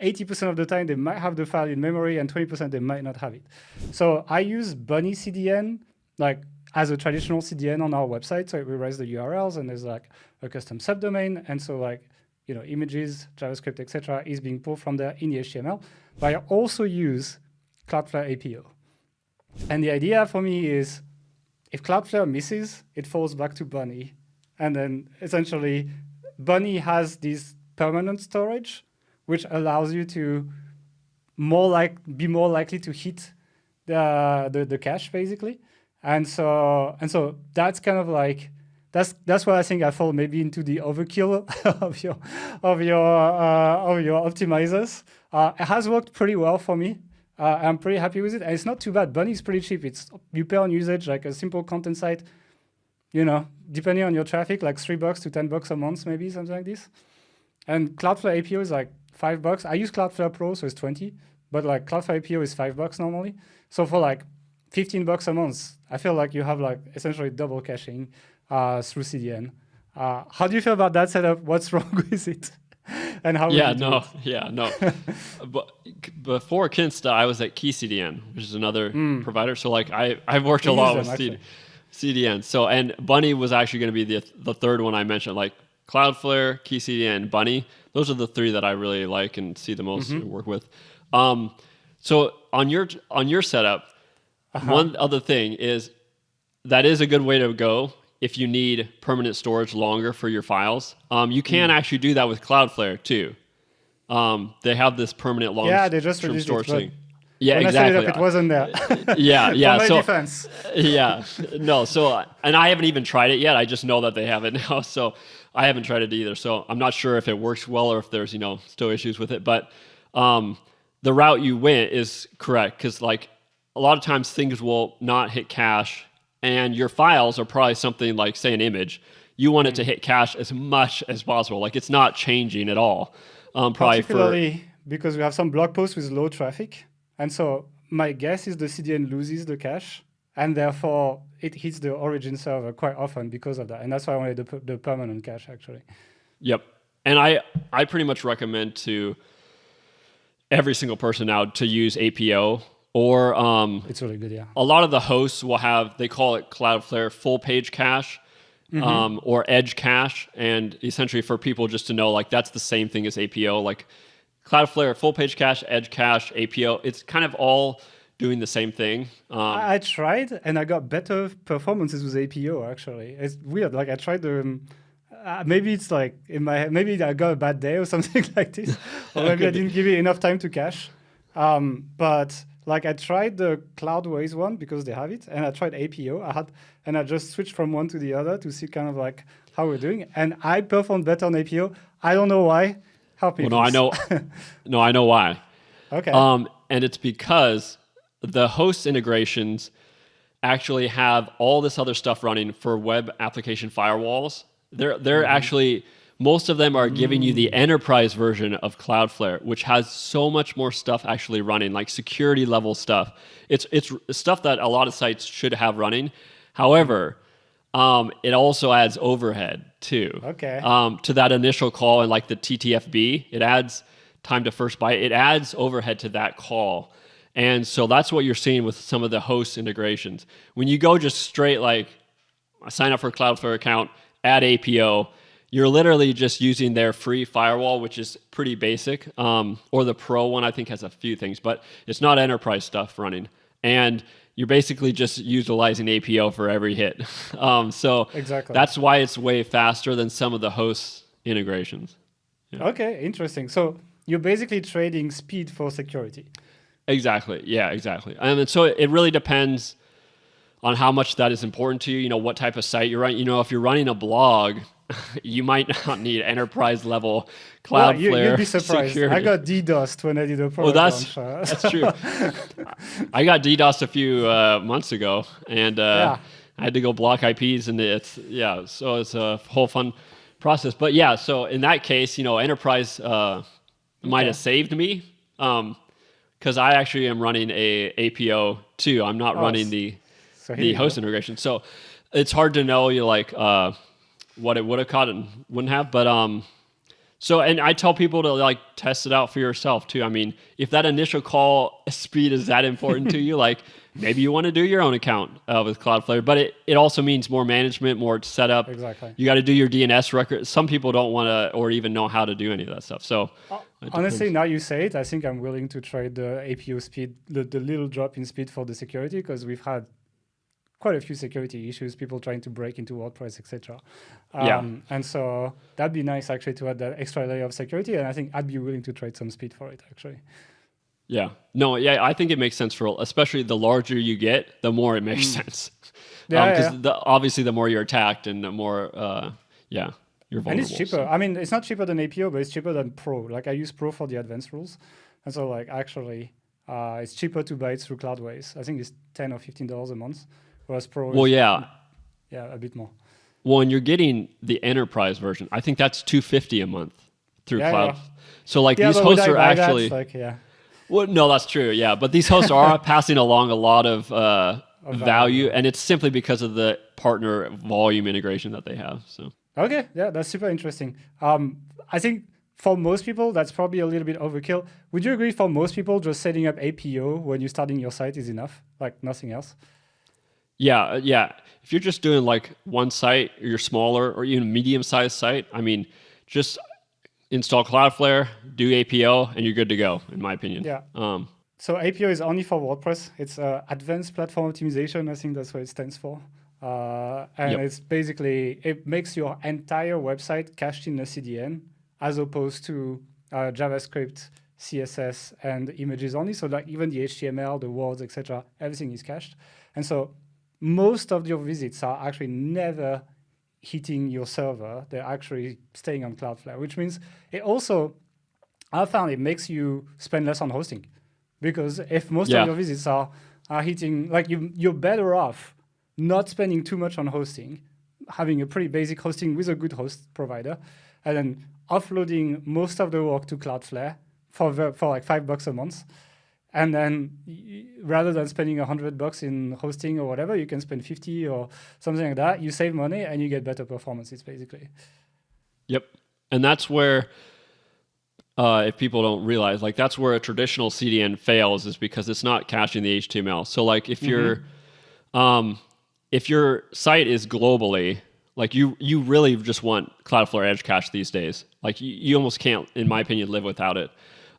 80% of the time they might have the file in memory and 20% they might not have it. So I use Bunny CDN like as a traditional CDN on our website. So it rewrites the URLs and there's like a custom subdomain. And so like, you know, images, JavaScript, etc. is being pulled from there in the HTML. But I also use Cloudflare APO. And the idea for me is if Cloudflare misses, it falls back to Bunny. And then essentially Bunny has this permanent storage which allows you to be more likely to hit the cache basically, and so that's kind of like that's why I think I fall maybe into the overkill of your optimizers. It has worked pretty well for me. I'm pretty happy with it, and it's not too bad. Bunny is pretty cheap. You pay on usage, like a simple content site. You know, depending on your traffic, like $3 to $10 a month, maybe something like this. And Cloudflare APO is like $5. I use Cloudflare Pro, so it's 20, but like Cloudflare APO is $5 normally. So for like $15 a month, I feel like you have like essentially double caching through CDN. How do you feel about that setup? What's wrong with it? And how? No. But before Kinsta, I was at KeyCDN, which is another provider. So like I've worked a lot with CDN. So and Bunny was actually going to be the third one I mentioned, like Cloudflare, KeyCDN, Bunny. Those are the three that I really like and see the most and work with. So on your setup, one other thing is that is a good way to go if you need permanent storage longer for your files. You can actually do that with Cloudflare too. They have this permanent long-term storage thing. Yeah, when exactly. I set it up, it wasn't there. Yeah. For my So defense. yeah, no. So and I haven't even tried it yet. I just know that they have it now. So I haven't tried it either. So I'm not sure if it works well or if there's still issues with it. But the route you went is correct because like a lot of times things will not hit cache, and your files are probably something like say an image. You want it to hit cache as much as possible. Like it's not changing at all. Particularly because we have some blog posts with low traffic. And so my guess is the CDN loses the cache, and therefore it hits the origin server quite often because of that. And that's why I wanted the permanent cache, actually. Yep. And I pretty much recommend to every single person now to use APO or... it's really good, yeah. A lot of the hosts will have, they call it Cloudflare full page cache or edge cache. And essentially for people just to know, like that's the same thing as APO. Like Cloudflare, full page cache, edge cache, APO, it's kind of all doing the same thing. I tried and I got better performances with APO actually. It's weird. Like I tried the, maybe it's like in my head, maybe I got a bad day or something like this, or maybe I didn't give it enough time to cache. But like I tried the Cloudways one because they have it, and I tried APO. And I just switched from one to the other to see kind of like how we're doing, and I performed better on APO. I don't know why. Help me. Well, I know why. Okay. And it's because the host integrations actually have all this other stuff running for web application firewalls. They're actually most of them are giving you the enterprise version of Cloudflare, which has so much more stuff actually running, like security level stuff. It's stuff that a lot of sites should have running. However, it also adds overhead too. Okay. To that initial call and like the TTFB, it adds time to first byte. It adds overhead to that call. And so that's what you're seeing with some of the host integrations. When you go just straight like sign up for a Cloudflare account, add APO, you're literally just using their free firewall, which is pretty basic. Or the pro one, I think, has a few things, but it's not enterprise stuff running. And you're basically just utilizing APO for every hit. So Exactly. that's why it's way faster than some of the host integrations. Yeah. Okay, interesting. So you're basically trading speed for security. Exactly. Yeah, exactly. And so it really depends on how much that is important to you. You know, what type of site you're running. You know, if you're running a blog, you might not need enterprise level Cloudflare Well, you'd be surprised. security. I got DDoSed when I did a product launch. That's true. I got DDoSed a few months ago, and I had to go block IPs, and so it's a whole fun process. But yeah, so in that case, you know, enterprise might have saved me because I actually am running a APO too. I'm not running the host integration, so it's hard to know. You like what it would have caught and wouldn't have, but so, and I tell people to like test it out for yourself too. I mean, if that initial call speed is that important to you, like maybe you want to do your own account with Cloudflare, but it also means more management, more setup. Exactly. You got to do your DNS record. Some people don't want to or even know how to do any of that stuff. So honestly, now you say it, I think I'm willing to trade the APO speed, the little drop in speed for the security, because we've had quite a few security issues, people trying to break into WordPress, etc. And so that'd be nice actually to add that extra layer of security. And I think I'd be willing to trade some speed for it actually. Yeah. No, yeah, I think it makes sense for, especially the larger you get, the more it makes sense. Because obviously the more you're attacked and the more, you're vulnerable. And it's cheaper. I mean, it's not cheaper than APO, but it's cheaper than Pro. Like I use Pro for the advanced rules. And so like actually, it's cheaper to buy it through Cloudways. I think it's $10 or $15 a month. Whereas Pro is, a bit more. Well, and you're getting the enterprise version. I think that's $250 a month through Cloud. So like these hosts are actually well, no, that's true. Yeah, but these hosts are passing along a lot of value, and it's simply because of the partner volume integration that they have. So okay, yeah, that's super interesting. I think for most people, that's probably a little bit overkill. Would you agree? For most people, just setting up APO when you're starting your site is enough, like nothing else? Yeah. If you're just doing like one site, or you're smaller or even medium-sized site, I mean, just install Cloudflare, do APO, and you're good to go, in my opinion. Yeah. So APO is only for WordPress. It's Advanced Platform Optimization. I think that's what it stands for. It's basically, it makes your entire website cached in a CDN as opposed to JavaScript, CSS, and images only. So like even the HTML, the words, etc., everything is cached. And so most of your visits are actually never hitting your server. They're actually staying on Cloudflare, which means it also, I found it makes you spend less on hosting. Because if most of your visits are hitting, like you're better off not spending too much on hosting, having a pretty basic hosting with a good host provider, and then offloading most of the work to Cloudflare for like $5 a month. And then rather than spending $100 in hosting or whatever, you can spend 50 or something like that. You save money and you get better performances, basically. Yep. And that's where, if people don't realize, like that's where a traditional CDN fails, is because it's not caching the HTML. So like if you're, if your site is globally, like you really just want Cloudflare Edge Cache these days. Like you almost can't, in my opinion, live without it.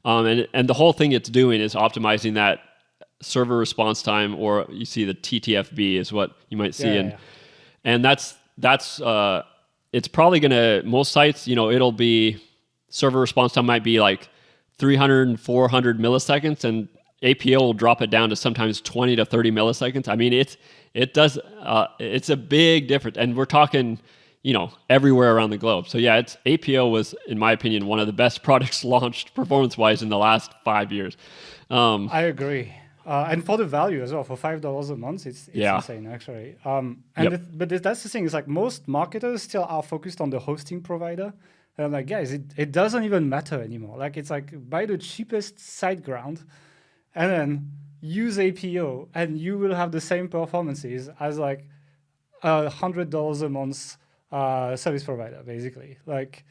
And the whole thing it's doing is optimizing that server response time, or you see the TTFB is what you might see. And that's it's probably gonna, most sites, you know, it'll be server response time might be like 300 and 400 milliseconds, and APO will drop it down to sometimes 20 to 30 milliseconds. I mean, it's a big difference, and we're talking, you know, everywhere around the globe. So yeah, APO was, in my opinion, one of the best products launched performance-wise in the last 5 years. I agree. And for the value as well, for $5 a month, it's insane, actually. But that's the thing, is like most marketers still are focused on the hosting provider And I'm like, guys, it doesn't even matter anymore. Like, it's like buy the cheapest SiteGround and then use APO, and you will have the same performances as like $100 a month service provider, basically. Like,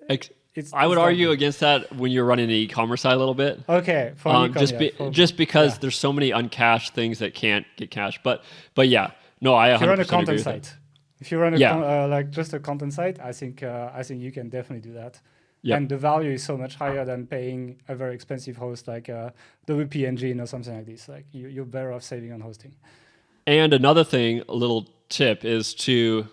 I would it's argue that against that when you're running the e-commerce side a little bit. okay, for Just because there's so many uncached things that can't get cached. But yeah, no, I 100% if you run a agree content with site, that. if you run Yeah. like just a content site, I think you can definitely do that. Yep. And the value is so much higher than paying a very expensive host like the WP Engine or something like this. Like you're better off saving on hosting. And another thing, a little tip is to,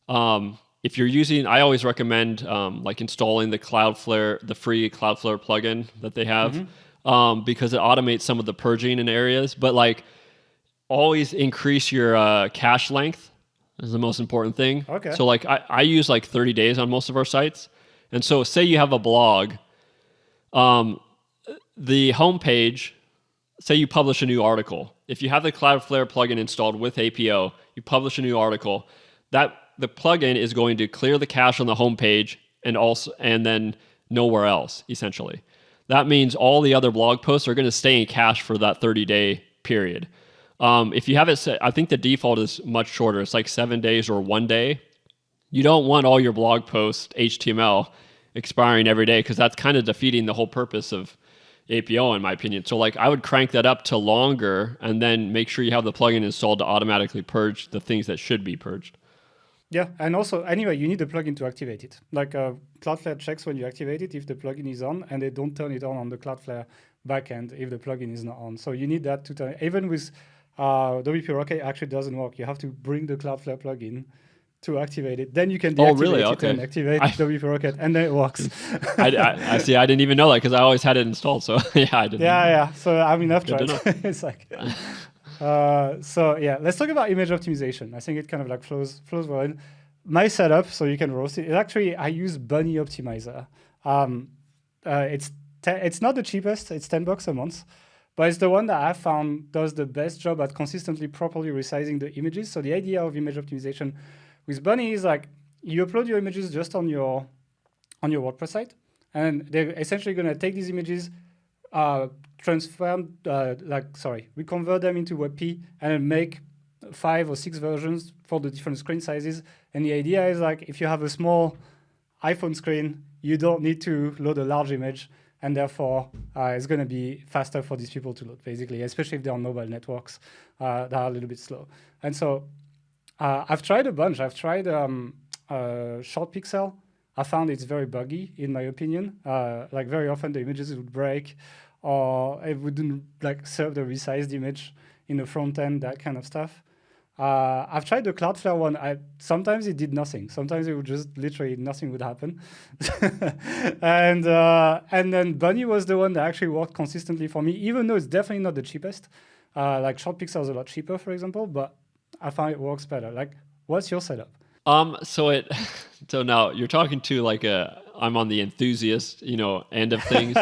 if you're using, I always recommend like installing the free Cloudflare plugin that they have, because it automates some of the purging in areas. But like, always increase your cache length is the most important thing. Okay. So like, I use like 30 days on most of our sites, and so say you have a blog, the homepage. Say you publish a new article. If you have the Cloudflare plugin installed with APO, you publish a new article, that the plugin is going to clear the cache on the homepage and then nowhere else, essentially. That means all the other blog posts are going to stay in cache for that 30-day period. If you have it set, I think the default is much shorter. It's like 7 days or 1 day. You don't want all your blog posts HTML expiring every day, because that's kind of defeating the whole purpose of APO, in my opinion. So like, I would crank that up to longer and then make sure you have the plugin installed to automatically purge the things that should be purged. Yeah, and also, anyway, you need the plugin to activate it. Like Cloudflare checks when you activate it if the plugin is on, and they don't turn it on the Cloudflare backend if the plugin is not on. So you need that to turn. Even with WP Rocket, actually doesn't work. You have to bring the Cloudflare plugin to activate it. Then you can deactivate it Okay. and activate WP Rocket, and then it works. I see. I didn't even know that because I always had it installed. So yeah, I didn't. Yeah. So I mean, I've Good tried. to know. It's like. So yeah, let's talk about image optimization. I think it kind of like flows well in. My setup, so you can roast it. Actually, I use Bunny Optimizer. It's not the cheapest. It's $10 a month, but it's the one that I found does the best job at consistently properly resizing the images. So the idea of image optimization with Bunny is like you upload your images just on your WordPress site, and they're essentially going to take these images, we convert them into WebP and then make 5 or 6 versions for the different screen sizes. And the idea is like if you have a small iPhone screen, you don't need to load a large image, and therefore it's going to be faster for these people to load, basically, especially if they're on mobile networks that are a little bit slow. And so I've tried a bunch. I've tried Short Pixel. I found it's very buggy, in my opinion. Like very often the images would break, or it wouldn't like serve the resized image in the front end, that kind of stuff. I've tried the Cloudflare one. Sometimes it did nothing. Sometimes it would just literally nothing would happen. And then Bunny was the one that actually worked consistently for me, even though it's definitely not the cheapest. Like Short Pixel is a lot cheaper, for example, but I find it works better. Like, what's your setup? So now you're talking to like I'm on the enthusiast, end of things,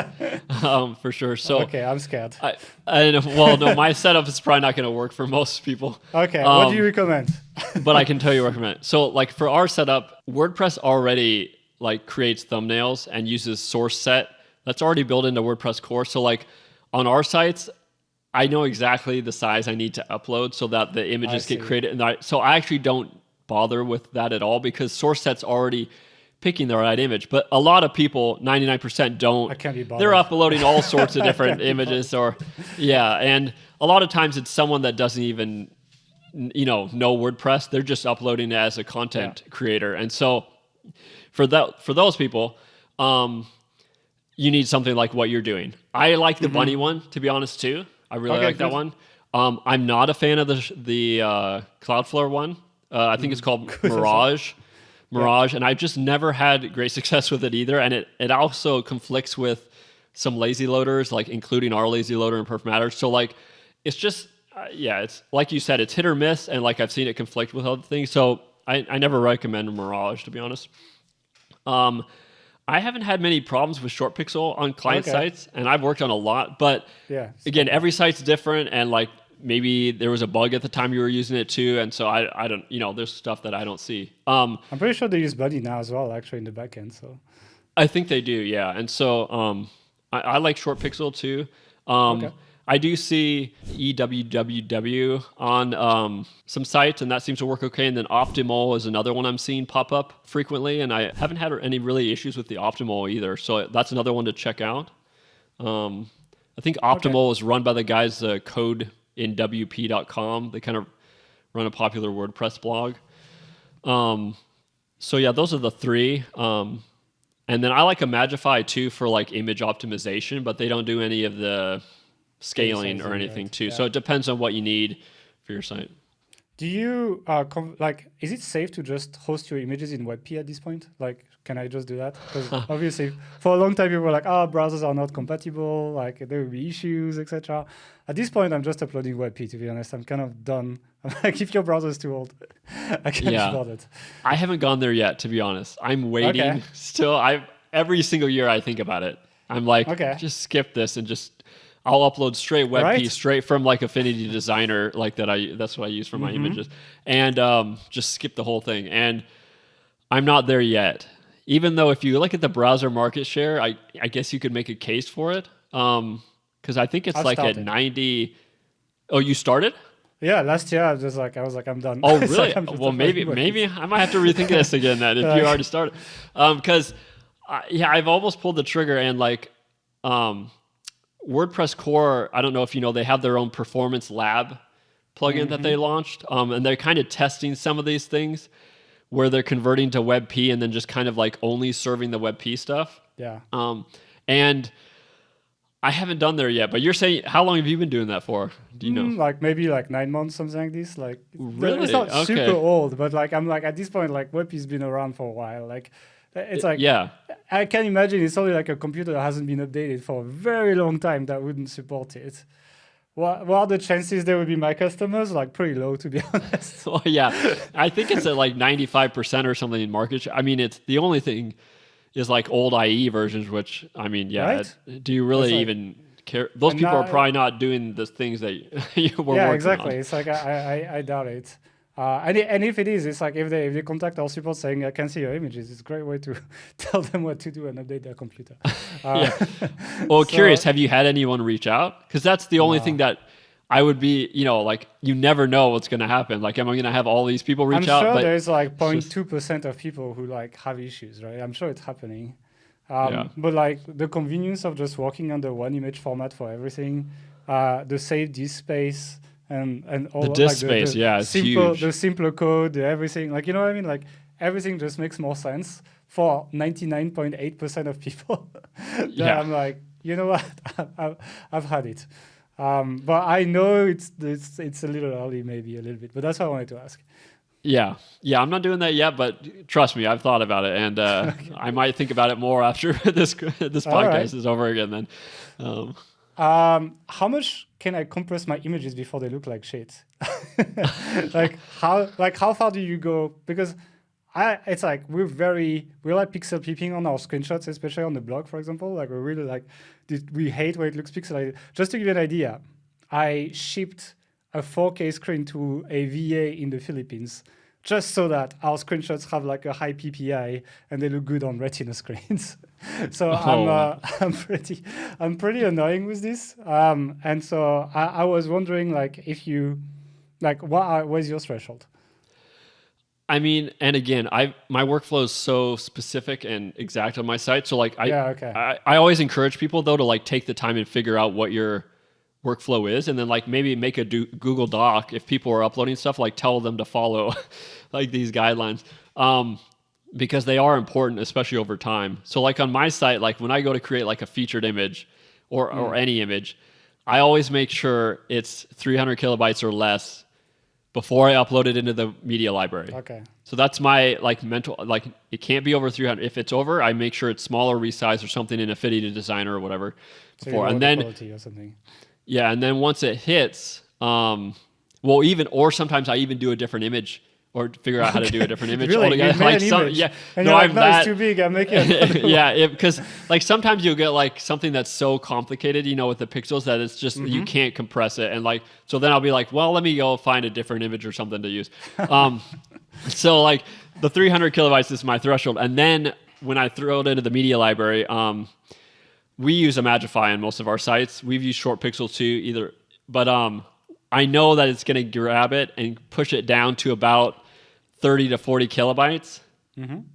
for sure. So okay, I'm scared. No, my setup is probably not going to work for most people. Okay, what do you recommend? But I can tell you what I recommend. So like for our setup, WordPress already like creates thumbnails and uses source set. That's already built into WordPress core. So like on our sites, I know exactly the size I need to upload so that the images get created. So I actually don't bother with that at all because source set's already picking the right image. But a lot of people, 99% don't. I can't be bothered. They're uploading all sorts of different images and a lot of times it's someone that doesn't even know WordPress. They're just uploading it as a content creator. And so for those people, you need something like what you're doing. I like the Bunny one, to be honest, too. I really like that one. I'm not a fan of the Cloudflare one. I think it's called Mirage. And I've just never had great success with it either. And it also conflicts with some lazy loaders, like including our lazy loader and Perfmatters. So like, it's just, it's like you said, it's hit or miss. And like I've seen it conflict with other things. So I never recommend Mirage, to be honest. I haven't had many problems with ShortPixel on client sites, and I've worked on a lot. But again, every site's different, and like maybe there was a bug at the time you were using it too, and so I don't, there's stuff that I don't see. I'm pretty sure they use Buddy now as well, actually, in the backend. So I think they do, yeah. And so I like Short Pixel too. Okay. I do see EWWW on some sites, and that seems to work okay. And then Optimal is another one I'm seeing pop up frequently, and I haven't had any really issues with the Optimal either. So that's another one to check out. I think Optimal is run by the guys codeinwp.com. They kind of run a popular WordPress blog. So yeah, those are the three. And then I like Imagify too for like image optimization, but they don't do any of the scaling or anything too. Yeah. So it depends on what you need for your site. Do you is it safe to just host your images in WebP at this point? Like, can I just do that? Because obviously for a long time people were like, browsers are not compatible, like there will be issues, etc. At this point, I'm just uploading WebP, to be honest. I'm kind of done. I'm like, if your browser is too old, I can't support it. I haven't gone there yet, to be honest. I'm waiting still. Every single year I think about it. I'm like, just skip this and I'll upload straight WebP, straight from like Affinity Designer, like that's what I use for my images, and just skip the whole thing. And I'm not there yet. Even though if you look at the browser market share, I guess you could make a case for it, because I think it's at 90. Oh, you started? Yeah, last year I was like, I'm done. Oh, really? Well, maybe I might have to rethink this again then if you already started, because I've almost pulled the trigger and like. WordPress core, I don't know if you know, they have their own performance lab plugin that they launched, and they're kind of testing some of these things where they're converting to WebP and then just kind of like only serving the WebP stuff. Yeah. And I haven't done there yet, but you're saying, how long have you been doing that for? Do you know? Like maybe like 9 months, something like this. Like really? It's not super old, but like I'm like at this point, like WebP's been around for a while. Like it's like, I can imagine it's only like a computer that hasn't been updated for a very long time that wouldn't support it. What are the chances there would be my customers? Like pretty low, to be honest. Well, yeah, I think it's at like 95% or something in market share. I mean, it's the only thing is like old IE versions, which I mean, do you really even care? Those people are probably not doing the things that you were working on. Yeah, exactly. It's like I doubt it. And if it is, it's like if they contact our support saying, I can see your images, it's a great way to tell them what to do and update their computer. Well, curious, have you had anyone reach out? Because that's the only thing that I would be, like you never know what's going to happen. Like, am I going to have all these people reach out? I'm sure there's like 0.2% of people who like have issues, right? I'm sure it's happening. But like the convenience of just working under one image format for everything, the save disk space, and all the disk space, it's huge. The simpler code, everything, like, you know what I mean? Like everything just makes more sense for 99.8% of people. I'm like, you know what? I've had it. But I know it's a little early, maybe a little bit, but that's what I wanted to ask. Yeah, I'm not doing that yet, but trust me, I've thought about it, and I might think about it more after this podcast is over again. Then, how much can I compress my images before they look like shit? like how far do you go? Because it's like we're like pixel peeping on our screenshots, especially on the blog, for example. Like we're really like we hate when it looks pixelated. Just to give you an idea, I shipped a 4K screen to a VA in the Philippines just so that our screenshots have like a high PPI and they look good on Retina screens. So I'm pretty annoying with this. And so I was wondering, like, if you like, where's your threshold? I mean, and again, my workflow is so specific and exact on my site. So like, I always encourage people though to like take the time and figure out what your workflow is, and then like maybe make a Google Doc if people are uploading stuff, like tell them to follow like these guidelines, because they are important, especially over time. So like on my site, like when I go to create like a featured image or any image, I always make sure it's 300 kilobytes or less before I upload it into the media library. Okay. So that's my like mental, like it can't be over 300. If it's over, I make sure it's smaller, resized or something in Affinity Designer or whatever before. And then quality or something. Yeah, and then once it hits, or sometimes I even do a different image or figure out how to do a different image Really? altogether. You made an some, image, yeah, and no, you're like, I'm no, that. it's too big. I'm making it. Yeah, because like sometimes you'll get like something that's so complicated, you know, with the pixels that it's just you can't compress it, and like so then I'll be like, well, let me go find a different image or something to use. So like the 300 kilobytes is my threshold, and then when I throw it into the media library, we use Imagify on most of our sites. We've used Short Pixel too, but I know that it's going to grab it and push it down to about 30 to 40 kilobytes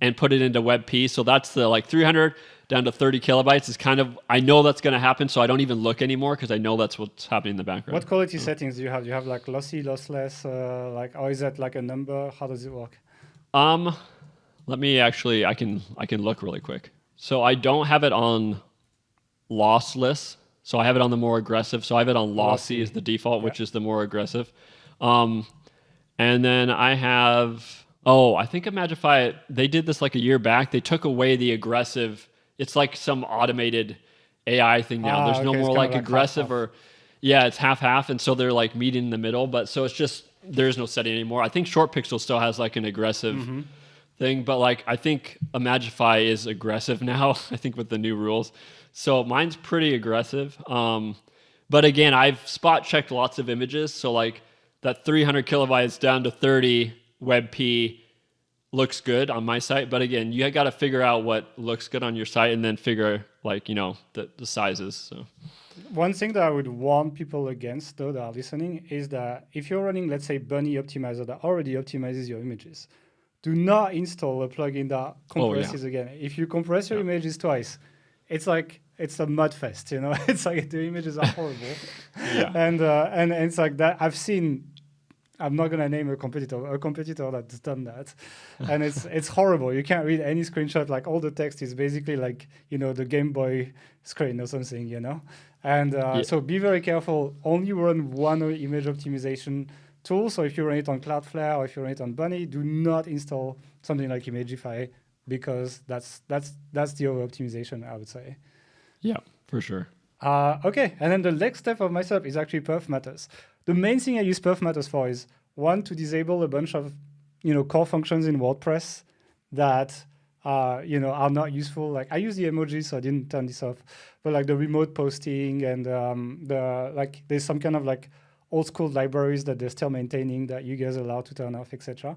and put it into WebP. So that's the like 300 down to 30 kilobytes is kind of, I know that's going to happen. So I don't even look anymore because I know that's what's happening in the background. What quality settings do you have? Do you have like lossy, lossless, or is that like a number? How does it work? Let me actually, I can look really quick. So I don't have it on lossless. So I have it on the more aggressive. So I have it on lossy as the default, which is the more aggressive. And then I have, I think Imagify, they did this like a year back. They took away the aggressive. It's like some automated AI thing now. There's no more like aggressive half-half. It's half-half. And so they're like meeting in the middle. But so it's just, there's no setting anymore. I think Short Pixel still has like an aggressive thing. But like, I think Imagify is aggressive now, I think with the new rules. So mine's pretty aggressive. But again, I've spot checked lots of images. So like that 300 kilobytes down to 30 WebP looks good on my site. But again, you got to figure out what looks good on your site and then figure like, you know, the sizes. So one thing that I would warn people against, though, that are listening, is that if you're running, let's say, Bunny Optimizer that already optimizes your images, do not install a plugin that compresses again. If you compress your images twice, it's like, it's a mud fest, you know. It's like the images are horrible, and it's like that. I've seen. I'm not gonna name a competitor that's done that, and it's horrible. You can't read any screenshot. Like all the text is basically like, you know, the Game Boy screen or something, you know. And so be very careful. Only run one image optimization tool. So if you run it on Cloudflare or if you run it on Bunny, do not install something like Imagify, because that's the over optimization, I would say. Yeah, for sure. Okay, and then the next step of my setup is actually Perfmatters. The main thing I use Perfmatters for is, one, to disable a bunch of, you know, core functions in WordPress that you know, are not useful. Like I use the emojis, so I didn't turn this off. But like the remote posting and there's some kind of like old school libraries that they're still maintaining that you guys are allowed to turn off, etc.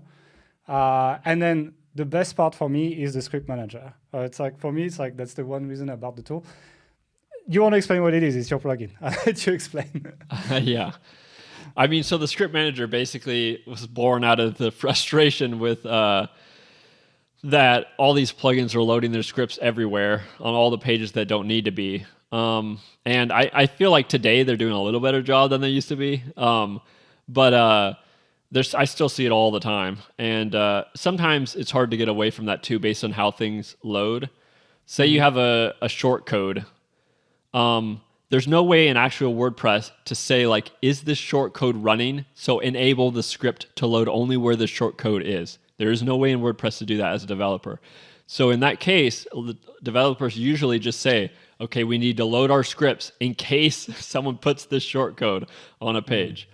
And then the best part for me is the script manager. It's like, for me, it's like, that's the one reason about the tool. You want to explain what it is? It's your plugin. I'll let you explain. Yeah. I mean, so the script manager basically was born out of the frustration with that all these plugins are loading their scripts everywhere on all the pages that don't need to be. And I feel like today they're doing a little better job than they used to be. But I still see it all the time. And sometimes it's hard to get away from that too, based on how things load. Say you have a short code. There's no way in actual WordPress to say like, is this short code running? So enable the script to load only where the short code is. There is no way in WordPress to do that as a developer. So in that case, developers usually just say, okay, we need to load our scripts in case someone puts this short code on a page.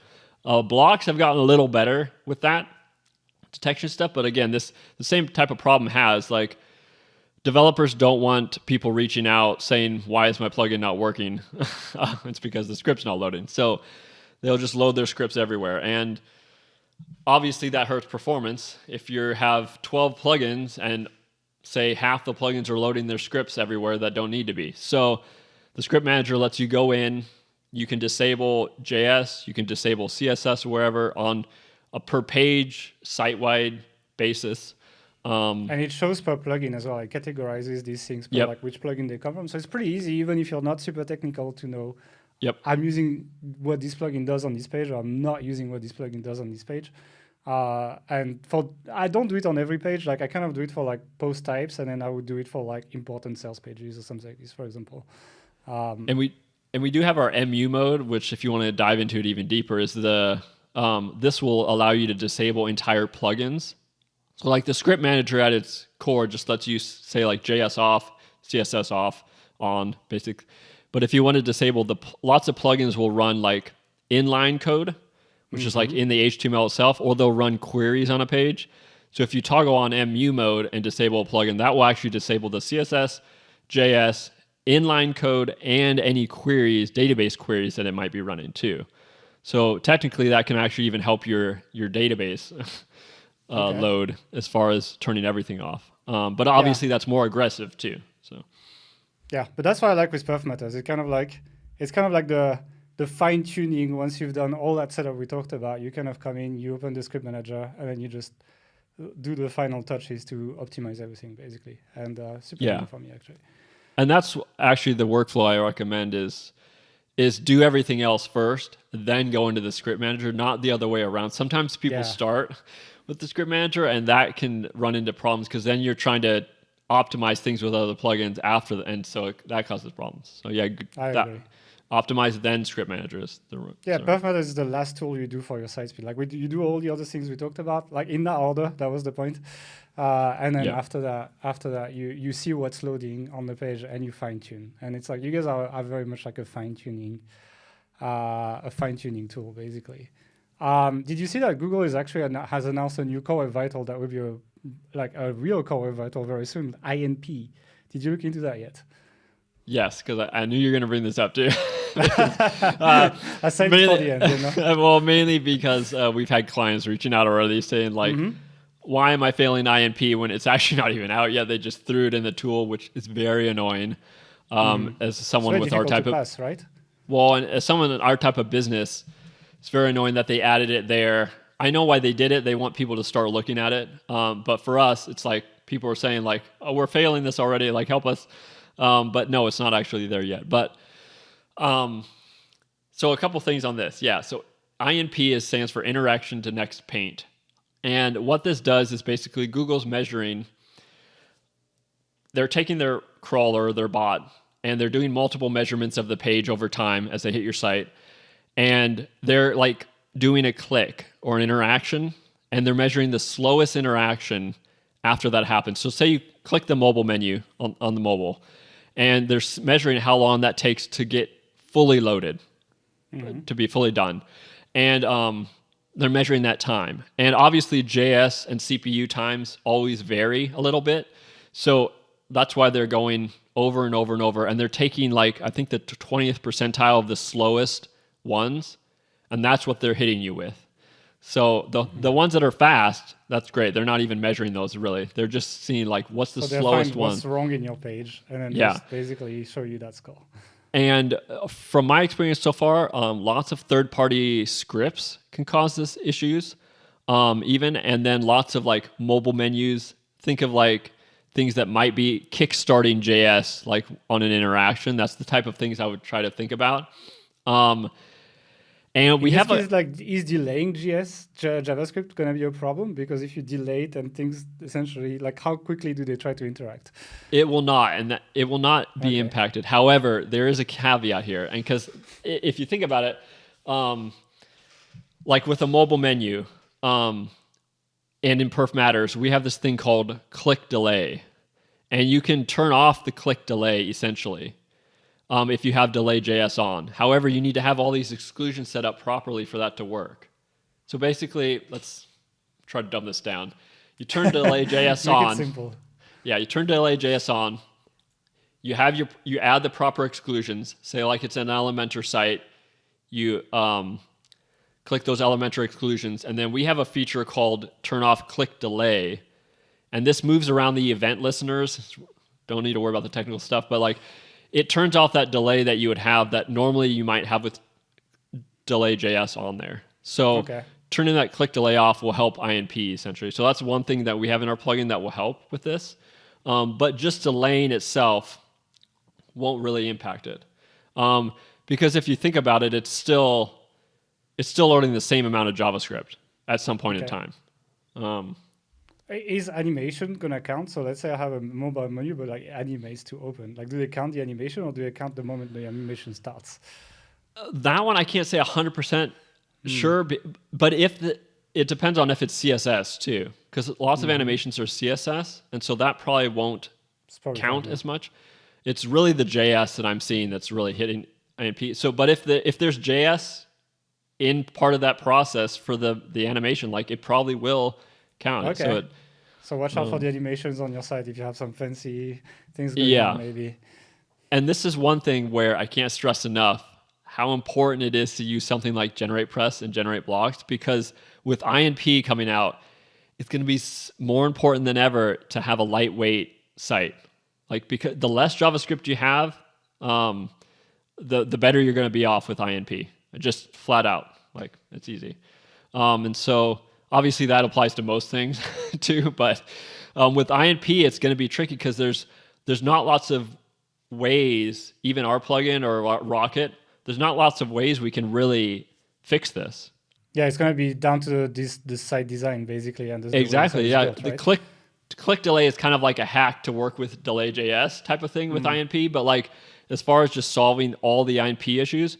Blocks have gotten a little better with that detection stuff. But again, the same type of problem has like, developers don't want people reaching out saying, why is my plugin not working? It's because the script's not loading. So they'll just load their scripts everywhere. And obviously that hurts performance. If you have 12 plugins and say half the plugins are loading their scripts everywhere that don't need to be. So the script manager lets you go in, you can disable JS, you can disable CSS or wherever on a per page site-wide basis. And it shows per plugin as well. It categorizes these things per like which plugin they come from. So it's pretty easy, even if you're not super technical, to know I'm using what this plugin does on this page, or I'm not using what this plugin does on this page. And I don't do it on every page. Like I kind of do it for like post types, and then I would do it for like important sales pages or something like this, for example. And we do have our MU mode, which if you want to dive into it even deeper, is this will allow you to disable entire plugins. So like the script manager at its core just lets you say like JS off, CSS off, on basic. But if you want to disable lots of plugins will run like inline code, which is like in the HTML itself, or they'll run queries on a page. So if you toggle on MU mode and disable a plugin, that will actually disable the CSS, JS, inline code, and any queries, database queries that it might be running too. So technically that can actually even help your database load as far as turning everything off. But obviously that's more aggressive too. So yeah, but that's what I like with Perfmatters. It's kind of like the fine tuning. Once you've done all that setup we talked about, you kind of come in, you open the script manager, and then you just do the final touches to optimize everything basically. And super easy for me actually. And that's actually the workflow I recommend is do everything else first, then go into the script manager, not the other way around. Sometimes people start with the script manager, and that can run into problems because then you're trying to optimize things with other plugins after, and so that causes problems. So yeah, I agree. Optimize then script manager is the Perfmatters is the last tool you do for your site speed. Like you do all the other things we talked about, like in that order. That was the point. And then after that, you see what's loading on the page and you fine tune. And it's like you guys are very much like a fine tuning tool basically. Did you see that Google is actually has announced a new Core Web Vital that will be a real Core Web Vital very soon, INP. Did you look into that yet? Yes, because I knew you were going to bring this up too. I saved it for the end. You know? Well, mainly because we've had clients reaching out already saying like, why am I failing INP when it's actually not even out yet? They just threw it in the tool, which is very annoying. As someone with our type of pass, right? Well, and as someone in our type of business, it's very annoying that they added it there. I know why they did it. They want people to start looking at it. But for us, it's like people are saying like, oh, we're failing this already. Like, help us. But no, it's not actually there yet. But so a couple things on this. Yeah. So INP stands for interaction to next paint. And what this does is basically Google's measuring. They're taking their crawler, their bot, and they're doing multiple measurements of the page over time as they hit your site. And they're like doing a click or an interaction, and they're measuring the slowest interaction after that happens. So say you click the mobile menu on the mobile, and they're measuring how long that takes to get fully loaded, to be fully done. And they're measuring that time. And obviously JS and CPU times always vary a little bit. So that's why they're going over and over and over. And they're taking like, I think the 20th percentile of the slowest ones, and that's what they're hitting you with. So the ones that are fast, that's great. They're not even measuring those really. They're just seeing like what's the slowest one. What's wrong in your page, and then just basically show you that score. And from my experience so far, lots of third-party scripts can cause this issues, even, and then lots of like mobile menus. Think of like things that might be kickstarting JS, like on an interaction. That's the type of things I would try to think about. And we have is delaying JavaScript going to be a problem? Because if you delay it and things essentially, like how quickly do they try to interact? It will not, and it will not be impacted. However, there is a caveat here, and because if you think about it, like with a mobile menu, and in Perfmatters, we have this thing called click delay, and you can turn off the click delay essentially. If you have delay.js on. However, you need to have all these exclusions set up properly for that to work. So basically, let's try to dumb this down. You turn delay.js on. Make it simple. Yeah, you turn delay.js on. You add the proper exclusions. Say like it's an Elementor site. You click those Elementor exclusions, and then we have a feature called turn off click delay, and this moves around the event listeners. Don't need to worry about the technical stuff, but like. It turns off that delay that you would have that normally you might have with delay.js on there. So turning that click delay off will help INP essentially. So that's one thing that we have in our plugin that will help with this. But just delaying itself won't really impact it. Because if you think about it, it's still loading the same amount of JavaScript at some point in time. Is animation gonna count? So let's say I have a mobile menu, but like animates to open. Like, do they count the animation, or do they count the moment the animation starts? That one I can't say 100% sure, but it depends on if it's CSS too, because lots of animations are CSS, and so that probably won't count as much. It's really the JS that I'm seeing that's really hitting INP. So, but if there's JS in part of that process for the animation, like it probably will count. Okay. So So watch out for the animations on your site if you have some fancy things going Yeah. on, maybe. And this is one thing where I can't stress enough how important it is to use something like Generate Press and Generate Blocks, because with INP coming out, it's going to be more important than ever to have a lightweight site. Like, because the less JavaScript you have, the better you're going to be off with INP. Just flat out, like it's easy. And so obviously that applies to most things too. But with INP, it's going to be tricky because there's not lots of ways, even our plugin or Rocket, there's not lots of ways we can really fix this. Yeah, it's going to be down to this site design basically, and Exactly. Yeah, built, right? the click delay is kind of like a hack to work with delay.js type of thing with INP, but like as far as just solving all the INP issues,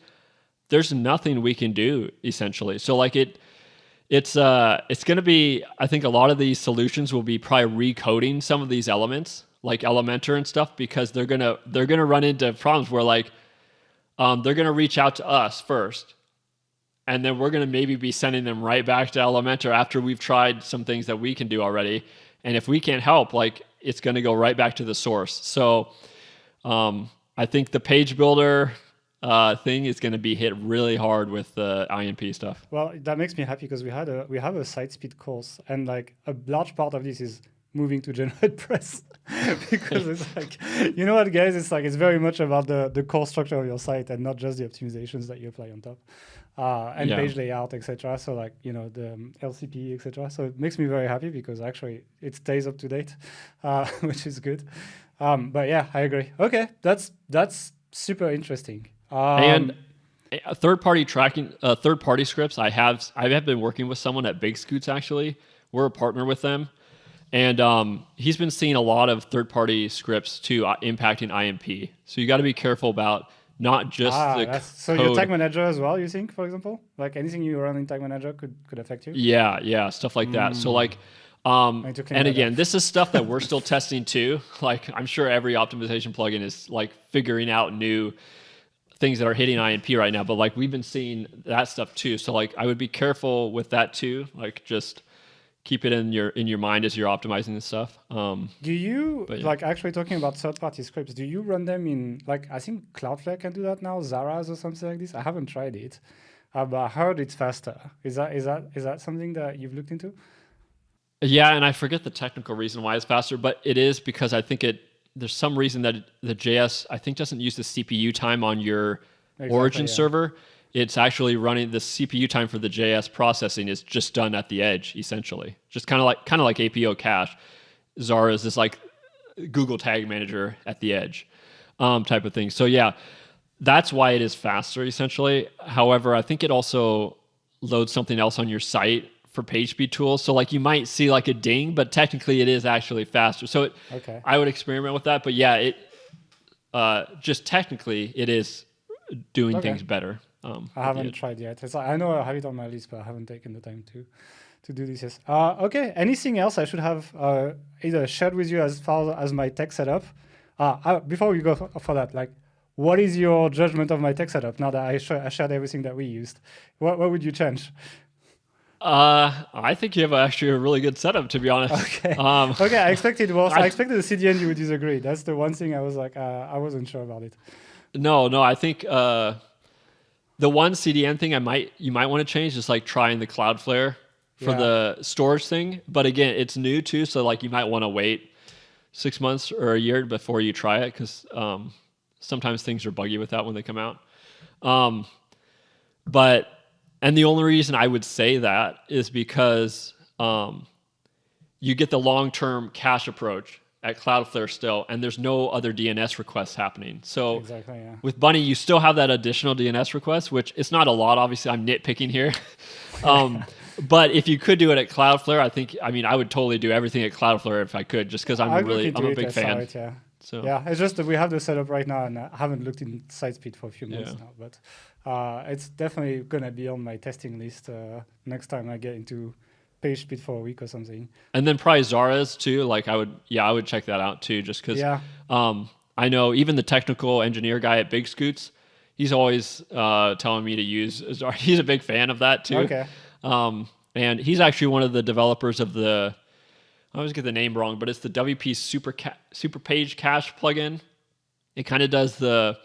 there's nothing we can do essentially. So like it's going to be, I think a lot of these solutions will be probably recoding some of these elements like Elementor and stuff, because they're going to run into problems where like they're going to reach out to us first, and then we're going to maybe be sending them right back to Elementor after we've tried some things that we can do already. And if we can't help, like it's going to go right back to the source. So I think the page builder thing is going to be hit really hard with the INP stuff. Well, that makes me happy because we have a site speed course, and like a large part of this is moving to Generate Press because it's like, you know what, guys, it's very much about the core structure of your site and not just the optimizations that you apply on top. And page layout, etc. So like, the LCP, etc. So it makes me very happy because actually it stays up to date, which is good. But yeah, I agree. Okay, that's super interesting. And third-party tracking, third-party scripts. I have been working with someone at Big Scoots actually. We're a partner with them, and he's been seeing a lot of third-party scripts too impacting INP. So you got to be careful about not just the code. So your tag manager as well, you think, for example? Like anything you run in tag manager could affect you? Yeah, stuff like that. So like, and again, this is stuff that we're still testing too. Like I'm sure every optimization plugin is like figuring out new things that are hitting INP right now, but like we've been seeing that stuff too. So like I would be careful with that too. Like just keep it in your mind as you're optimizing this stuff. Do you like actually talking about third-party scripts? Do you run them in like, I think Cloudflare can do that now, Zaras or something like this? I haven't tried it, but I heard it's faster. Is that something that you've looked into? Yeah, and I forget the technical reason why it's faster, but it is because I think there's some reason that the JS I think doesn't use the CPU time on your origin server. It's actually running the CPU time for the JS processing is just done at the edge, essentially. Just kind of like APO cache. Zaras is like Google Tag Manager at the edge, type of thing. So yeah, that's why it is faster, essentially. However, I think it also loads something else on your site for page speed tools. So like you might see like a ding, but technically it is actually faster. So I would experiment with that. But yeah, it just technically it is doing things better. I haven't tried yet. It's like, I know I have it on my list, but I haven't taken the time to do this yet. Okay, anything else I should have either shared with you as far as my tech setup? Before we go for that, like, what is your judgment of my tech setup now that I shared everything that we used? What would you change? I think you have actually a really good setup, to be honest. Okay. Okay, I expected worse. I expected the CDN you would disagree. That's the one thing I was like, I wasn't sure about it. No, I think the one CDN thing you might want to change is like trying the Cloudflare for the storage thing. But again, it's new too, so like you might want to wait 6 months or a year before you try it, because sometimes things are buggy with that when they come out. And the only reason I would say that is because you get the long-term cache approach at Cloudflare still, and there's no other DNS requests happening. So with Bunny, you still have that additional DNS request, which it's not a lot. Obviously, I'm nitpicking here. But if you could do it at Cloudflare, I would totally do everything at Cloudflare if I could, just because I'm a big fan. So yeah, it's just that we have the setup right now, and I haven't looked in SiteSpeed for a few months now, but it's definitely gonna be on my testing list next time I get into page speed for a week or something. And then probably Zaras too. Like I would check that out too, just because I know even the technical engineer guy at Big Scoots, he's always telling me to use Zara. He's a big fan of that too. Okay. And he's actually one of the developers of I always get the name wrong, but it's the WP Super Page Cache plugin. It kind of does the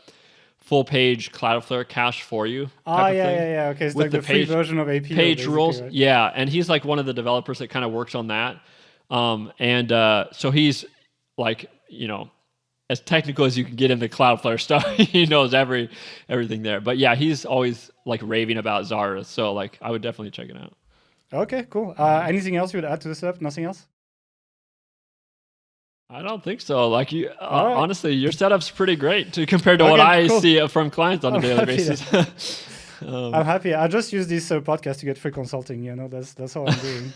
full page Cloudflare cache for you. Yeah. Okay, it's With like the the free page- version of APO. Page rules, right? yeah, and he's like one of the developers that kind of works on that. So he's like, as technical as you can get into Cloudflare stuff. He knows everything there. But yeah, he's always like raving about Zara. So like, I would definitely check it out. Okay, cool. Anything else you would add to the setup? Nothing else? I don't think so. Like you, right. honestly, your setup's pretty great compared to what Okay, I cool. see from clients on a daily happy basis. I'm happy. I just use this podcast to get free consulting. That's all I'm doing.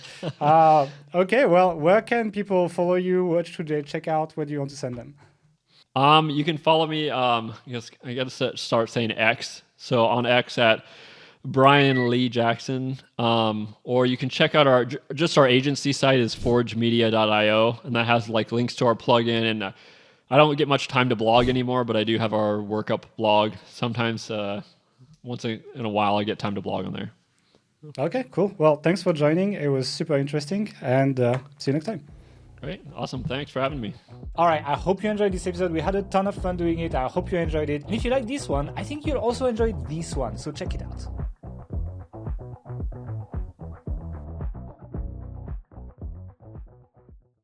Okay, well, where can people follow you? What should they check out? What do you want to send them? You can follow me. I got to start saying X. So on X at Brian Lee Jackson, or you can check out our agency site is forgemedia.io, and that has like links to our plugin. And I don't get much time to blog anymore, but I do have our workup blog. Sometimes once in a while, I get time to blog on there. Okay, cool. Well, thanks for joining. It was super interesting, and see you next time. Great, awesome. Thanks for having me. All right, I hope you enjoyed this episode. We had a ton of fun doing it. I hope you enjoyed it. And if you like this one, I think you'll also enjoy this one, so check it out.